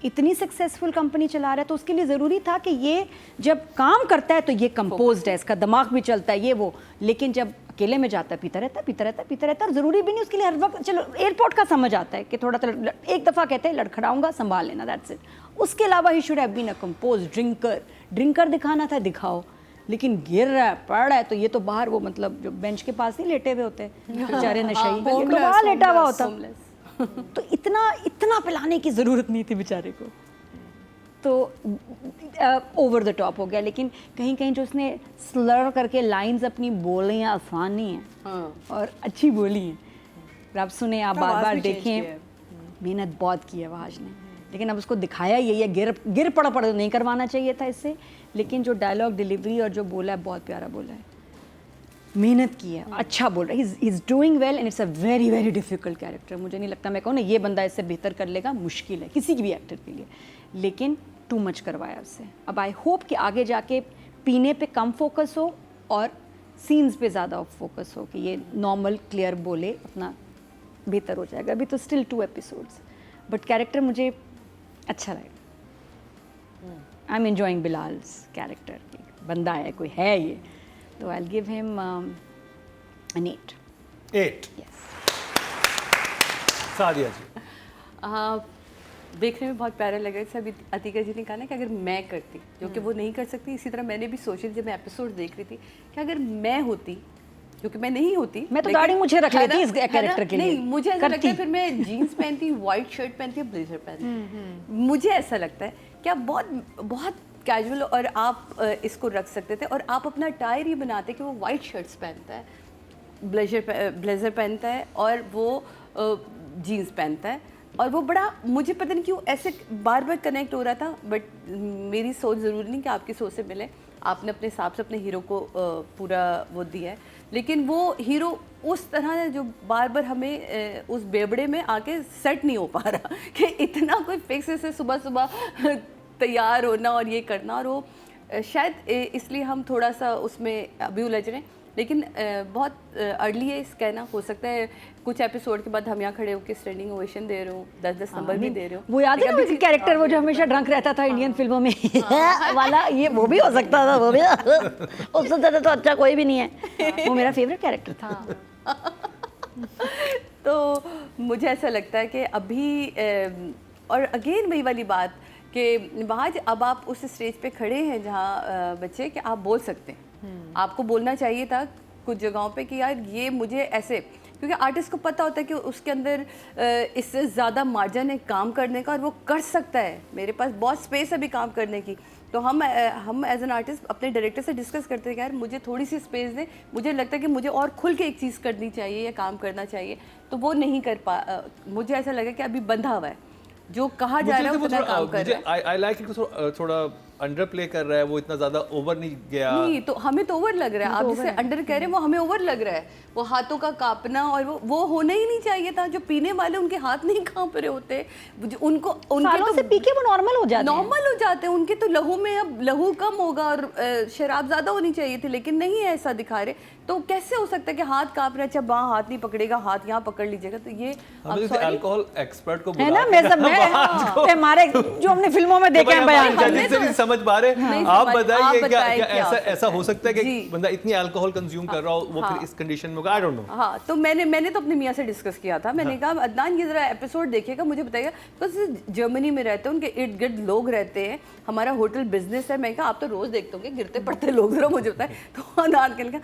इतनी सक्सेसफुल कंपनी चला रहा है, तो उसके लिए ज़रूरी था कि ये जब काम करता है तो ये कंपोज्ड है, इसका दिमाग भी चलता है ये वो, लेकिन जब अकेले में जाता है पीता रहता है। और ज़रूरी भी नहीं उसके लिए हर वक्त, चलो एयरपोर्ट का समझ आता है कि थोड़ा एक दफ़ा कहते हैं लड़खड़ाऊंगा संभाल लेना, दैट्स इट। उसके अलावा he should have been a composed drinker दिखाना था, दिखाओ, लेकिन गिर रहा है पड़ रहा है तो ये तो बाहर वो मतलब जो बेंच के पास नहीं लेटे हुए होते बेचारे नशई, ये तो बाहर लेटा हुआ होता। तो इतना पिलाने की ज़रूरत नहीं थी बेचारे को, तो ओवर द टॉप हो गया। लेकिन कहीं कहीं जो उसने स्लर करके लाइंस अपनी बोले हैं आसान नहीं है और अच्छी बोली हैं, आप सुने, आप बार बार देखें, मेहनत बहुत की है वहाज ने, लेकिन अब उसको दिखाया यही है, गिर पड़ नहीं करवाना चाहिए था इससे, लेकिन जो डायलॉग डिलीवरी और जो बोला है बहुत प्यारा बोला है, मेहनत की है, अच्छा बोल रहा है, he is doing well and it's a very very difficult character. मुझे नहीं लगता मैं कहूँ ना ये बंदा इससे बेहतर कर लेगा, मुश्किल है किसी भी एक्टर के लिए, लेकिन टू मच करवाया उससे। अब आई होप कि आगे जाके पीने पे कम फोकस हो और सीन्स पे ज़्यादा फोकस हो, कि ये नॉर्मल क्लियर बोले, अपना बेहतर हो जाएगा। अभी तो स्टिल 2 एपिसोड्स, बट कैरेक्टर मुझे अच्छा लगा। I am enjoying Bilal's character, बंदा है कोई है ये, तो I give him an 8. 8। Yes. Sadia ji. देखने में बहुत प्यारा लगा। जैसे अभी अतिका जी ने कहा ना कि अगर मैं करती, जो कि वो नहीं कर सकती, इसी तरह मैंने भी सोची जब मैं एपिसोड देख रही थी कि अगर मैं होती, जो कि मैं नहीं होती, मैं तो दाढ़ी मुझे रख लेती इस कैरेक्टर के लिए। नहीं, मुझे ऐसा लगता है फिर मैं जीन्स पहनती, वाइट शर्ट पहनती, ब्लेजर पहनती, मुझे ऐसा लगता है कि आप बहुत कैजुअल और आप इसको रख सकते थे, और आप अपना टायर ही बनाते कि वो वाइट शर्ट्स पहनता है, ब्लेजर पहनता है और वो जीन्स पहनता है, और वो बड़ा, मुझे पता नहीं क्यों ऐसे बार बार कनेक्ट हो रहा था। बट मेरी सोच ज़रूरी नहीं कि आपकी सोच से मिले, आपने अपने हिसाब से अपने हीरो को पूरा वो दिया है, लेकिन वो हीरो उस तरह है जो बार बार हमें उस बेबड़े में आके सेट नहीं हो पा रहा कि इतना कोई फिक्स ऐसे सुबह सुबह तैयार होना और ये करना, और वो शायद इसलिए हम थोड़ा सा उसमें अभी उलझ रहे हैं, लेकिन बहुत अर्ली है इस कहना। हो सकता है कुछ एपिसोड के बाद हम यहाँ खड़े होकर स्टैंडिंग ओवेशन दे रहे हो, 10-10 नंबर भी दे रहे हो। वो याद है ना कैरेक्टर वो जो हमेशा ड्रंक रहता था इंडियन फिल्मों में वाला, ये वो भी हो सकता था, वो भी उससे ज़्यादा तो अच्छा कोई भी नहीं है, वो मेरा फेवरेट कैरेक्टर था। तो मुझे ऐसा लगता है कि अभी और अगेन वही वाली बात कि वहाँ अब आप उस स्टेज पे खड़े हैं जहाँ बच्चे कि आप बोल सकते हैं, आपको बोलना चाहिए था कुछ जगहों पे कि यार ये मुझे ऐसे, क्योंकि आर्टिस्ट को पता होता है कि उसके अंदर इससे ज़्यादा मार्जिन है काम करने का और वो कर सकता है, मेरे पास बहुत स्पेस है अभी काम करने की। तो हम एज एन आर्टिस्ट अपने डायरेक्टर से डिस्कस करते हैं कि यार मुझे थोड़ी सी स्पेस दें, मुझे लगता है कि मुझे और खुल के एक चीज़ करनी चाहिए या काम करना चाहिए, तो वो नहीं कर मुझे ऐसा लगा कि अभी बंधा हुआ है, जो कहा जा रहा है उतना काम कर रहा है। आई लाइक थोड़ा अंडर प्ले कर रहा है, वो इतना ज़्यादा ओवर नहीं गया। नहीं, तो हमें तो ओवर लग रहा है, आप जिसे अंडर कह रहे हैं वो हमें ओवर लग रहा है, वो हाथों का कांपना, और वो होना ही नहीं चाहिए था। जो पीने वाले उनके हाथ नहीं कांप रहे होते, उनको उनके तो से पी के वो नॉर्मल हो जाते हैं, नॉर्मल हो जाते हैं, उनके तो लहू में अब लहू कम होगा और शराब ज़्यादा होनी चाहिए थी, लेकिन नहीं है ऐसा दिखा रहे। तो कैसे हो सकता है कि हाथ कांप रहा है, अच्छा वहाँ हाथ नहीं पकड़ेगा, हाथ यहाँ पकड़ लीजिएगा, तो ये अल्कोहल एक्सपर्ट को है ना, मैं हमारे जो हमने फिल्मों में देखे हैं बयान समझ पा रहे। आप बताइए क्या ऐसा हो सकता है कि जी। बंदा इतनी अल्कोहल कंज्यूम कर रहा हो, वो फिर इस कंडीशन में होगा, आई डोंट नो। हाँ, तो मैंने तो अपने मियाँ से डिस्कस किया था, मैंने कहा अदनान ये जरा एपिसोड देखिएगा, मुझे बताइएगा, बिकॉज जर्मनी में रहते हैं, उनके इर्द गिर्द लोग रहते हैं, हमारा होटल बिजनेस है। मैं कहा आप तो रोज देखते होंगे गिरते पड़ते लोग, जरा मुझे बताए। तो अदनान के लिए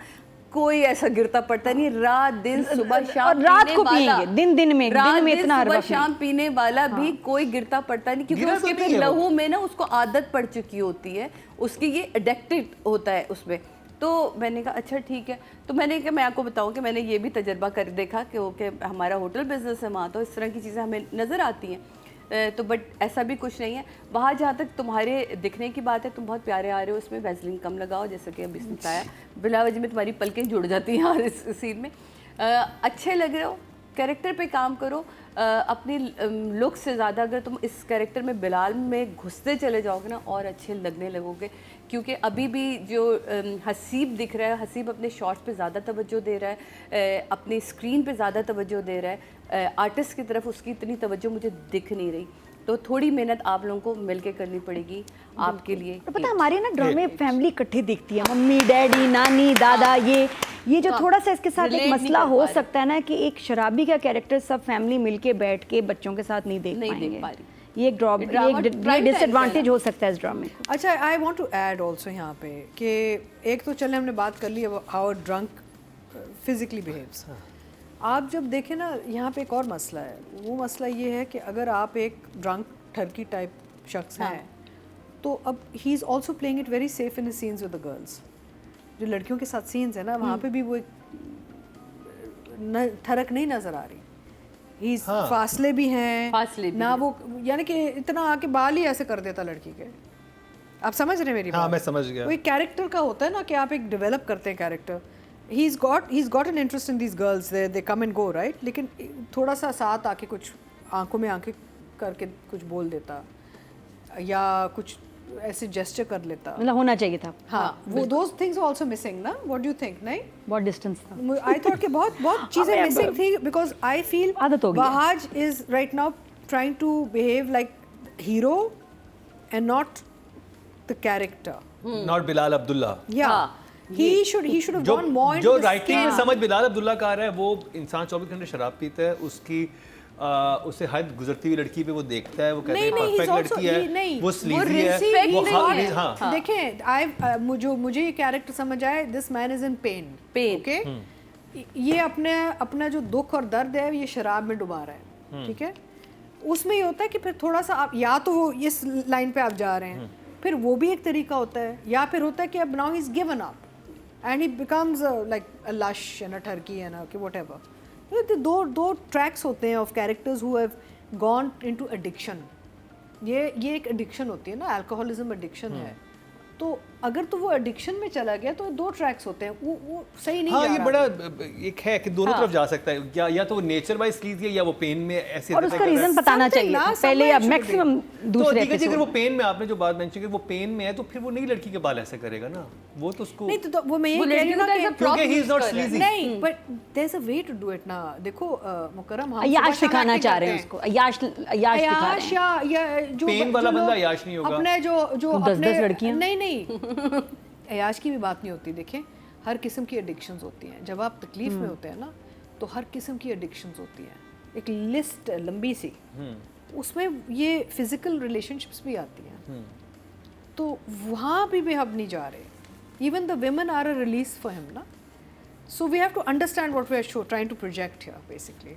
कोई ऐसा गिरता पड़ता नहीं, रात दिन सुबह शाम, रात को पिएंगे, दिन में इतना सुबह शाम पीने वाला भी कोई गिरता पड़ता नहीं, क्योंकि उसके फिर लहू में ना उसको आदत पड़ चुकी होती है, उसकी ये एडिक्टेड होता है उसमें। तो मैंने कहा अच्छा ठीक है। तो मैंने कहा मैं आपको बताऊं कि मैंने ये भी तजर्बा कर देखा कि हमारा होटल बिजनेस है वहाँ, तो इस तरह की चीज़ें हमें नज़र आती हैं। तो बट ऐसा भी कुछ नहीं है वहाँ। जहाँ तक तुम्हारे दिखने की बात है, तुम बहुत प्यारे आ रहे हो, उसमें वैसलीन कम लगाओ, जैसे कि अभी बताया, बिला वजह में तुम्हारी पलकें जुड़ जाती हैं यार इस सीन में। अच्छे लग रहे हो, कैरेक्टर पे काम करो। अपनी लुक से ज़्यादा अगर तुम इस कैरेक्टर में बिलाल में घुसते चले जाओगे ना, और अच्छे लगने लगोगे, क्योंकि अभी भी जो हसीब दिख रहा है, हसीब अपने शॉट्स पे ज़्यादा तवज्जो दे रहा है, अपनी स्क्रीन पे ज़्यादा तवज्जो दे रहा है, आर्टिस्ट की तरफ उसकी इतनी तवज्जो मुझे दिख नहीं रही। तो थोड़ी मेहनत आप लोगों को मिलके करनी पड़ेगी आपके लिए। और पता है हमारे ना ड्रामे फैमिली इकट्ठे देखती है, मम्मी डैडी नानी दादा, ये जो थोड़ा सा इसके साथ एक relate नहीं मसला कर हो पा रहे। सकता है ना कि एक शराबी का कैरेक्टर सब फैमिली मिलके बैठ के बच्चों के साथ नहीं देख नहीं देख पाएंगे। पा रही। ये एक ड्रॉ ड्रामा ये prime time डिसएडवांटेज का हो सकता है इस ड्रामे को। अच्छा, I want to add also यहाँ पे कि एक तो चले हमने बात कर ली हाउ ड्रंक फिजिकली बिहेव्स। आप जब देखें ना यहाँ पे एक और मसला है, वो मसला ये है कि अगर आप एक ड्रंक ठरकी टाइप शख्स हैं तो अब he is also playing it very safe in scenes with the girls. जो लड़कियों के साथ सीन्स है ना वहाँ पे भी वो एक ठरक नहीं नज़र आ रही। फासले भी हैं, फासले भी ना हैं। वो यानी कि इतना आके बाल ही ऐसे कर देता लड़की के। आप समझ रहे हैं मेरी हाँ, बात? मैं समझ गया। वो एक कैरेक्टर का होता है ना कि आप एक डेवलप करते हैं character. he's got an interest in these girls, they come and go, right? लेकिन थोड़ा सा साथ आके कुछ आंखों में आंखें करके कुछ बोल देता या कुछ ऐसे जेस्चर कर लेता। मतलब होना चाहिए था, हाँ, वो those things are also missing ना? What do you think? नहीं? बहुत डिस्टेंस था। I thought कि बहुत चीज़ें अब मिसिंग थी because I feel आदत हो गई है। Bahaj is right now trying to behave like hero and not the character. Not Bilal Abdullah. Yeah. हाँ, He should have जो gone more into जो the राइटिंग में skin. समझ बिलाल अब्दुल्ला का आ रहा है, वो इंसान 24 घंटे शराब पीता है, उसकी उससे हद गुजरती हुई लड़की पे वो देखता है, वो कहते हैं नहीं, he's परफेक्ट also- लड़की है, नहीं, वो स्लीजी है, respect वो नहीं है। हाँ देखें मुझे ये कैरेक्टर समझ आए, this man is in pen. Pain. Okay, ये अपना जो दुख और दर्द है ये शराब में डुबा रहा है, ठीक है। उसमें ये होता है कि फिर थोड़ा सा आप या तो वो इस लाइन पे आप जा रहे हैं, फिर वो भी एक तरीका होता है, या फिर होता है कि अब now he is given up and he becomes like a lush and a Turkey and कि व्हाटएवर। दो ट्रैक्स होते हैं of characters who have gone into addiction. ये एक एडिक्शन होती है ना, अल्कोहलिज्म एडिक्शन है। तो अगर तो वो एडिक्शन में चला गया तो दो ट्रैक्स होते हैं, वो सही नहीं हाँ, जा ये रहा। बड़ा एक है कि दोनों तरफ जा सकता है, या तो वो नेचर वाइज स्लीजी है या वो पेन में ऐसे और उसका रीजन बताना Something चाहिए ना, पहले, somewhere अब should मैक्सिमम तो दूसरे ठीक है जी, अगर वो एपिसोड। पेन में आपने जो बात मेंशन की, वो पेन में है तो फिर वो नई लड़की के बाल ऐसे करेगा ना, वो तो उसको नहीं तो वो मैं ये वो कह रही हूँ ना लड़कियों का कि क्योंकि he is not कर रहा है। sleazy। नहीं, but there is a way to do it ना। देखो मुकर्रम, हम अयाश सुबह शाम सिखाना acting चाह रहे हैं करते उसको, अयाश दिखा रहे अयाश हैं। या जो पेन वाला बंदा अयाश नहीं होगा। अपने जो 10-10 लड़कियां। नहीं अयाश की भी बात नहीं होती। देखें, हर किस्म की एडिक्शंस होती हैं। जब आप तकलीफ में होते हैं ना तो हर किस्म की एडिक्शंस होती हैं। एक लिस्ट लंबी सी, उसमें ये फिजिकल रिलेशनशिप्स भी आती हैं। तो वहाँ भी हम नहीं जा रहे। Even the women are a release for him ना, so we have to understand what we are trying to project here basically.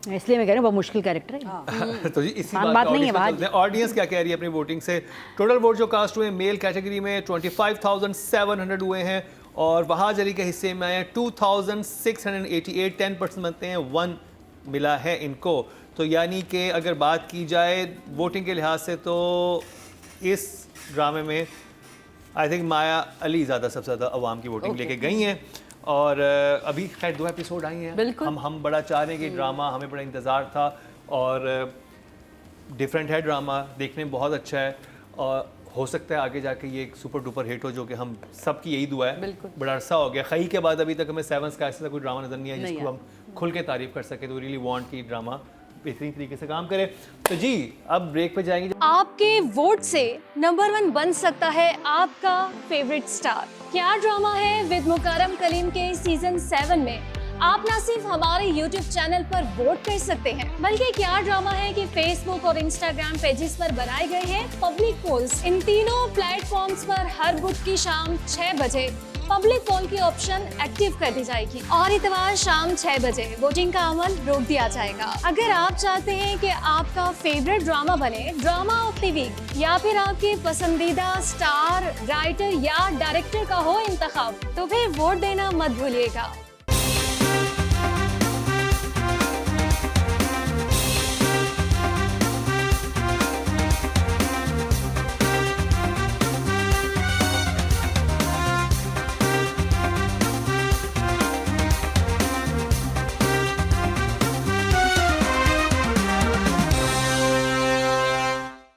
इसलिए मैं कह रही हूँ बहुत मुश्किल कैरेक्टर है। तो जी इसी आसान बात बात पे नहीं है audience पे बात। चलते हैं। ऑडियंस क्या कह रही है अपनी वोटिंग से? टोटल वोट जो कास्ट हुए मेल कैटेगरी में 25,700 हुए हैं और वहाज अली के हिस्से में आए 2,688, 10% बनते हैं, 1 मिला है इनको। तो यानी कि अगर बात की जाए वोटिंग के लिहाज से तो इस ड्रामे में आई थिंक माया अली सबसे ज़्यादा अवाम की वोटिंग लेके गई हैं। और अभी खैर 2 एपिसोड आई हैं, बिल्कुल। हम बड़ा चाह रहे हैं कि ड्रामा, हमें बड़ा इंतज़ार था और डिफरेंट है ड्रामा, देखने में बहुत अच्छा है और हो सकता है आगे जाके ये एक सुपर डुपर हिट हो, जो कि हम सबकी यही दुआ है। बिल्कुल। बड़ा अरसा हो गया खई के बाद अभी तक हमें 7 स्काई से कोई ड्रामा नज़र नहीं आया नहीं जिसको हम खुल के तारीफ कर सके। तो रियली वांट कि ड्रामा बेहतरीन तरीके से काम करे। तो जी अब ब्रेक पे जाएंगे। आपके वोट से नंबर 1 बन सकता है आपका फेवरेट स्टार। क्या ड्रामा है विद मुकर्रम कलीम के सीजन 7 में आप न सिर्फ हमारे YouTube चैनल पर वोट कर सकते हैं, बल्कि क्या ड्रामा है कि Facebook और Instagram पेजेस पर बनाए गए हैं पब्लिक पोल्स। इन तीनों प्लेटफॉर्म्स पर हर बुध की शाम 6 बजे पब्लिक पोल की ऑप्शन एक्टिव कर दी जाएगी और इतवार शाम 6 बजे वोटिंग का अमल रोक दिया जाएगा। अगर आप चाहते हैं कि आपका फेवरेट ड्रामा बने ड्रामा ऑफ द वीक या फिर आपके पसंदीदा स्टार, राइटर या डायरेक्टर का हो इंतखाब, तो फिर वोट देना मत भूलिएगा।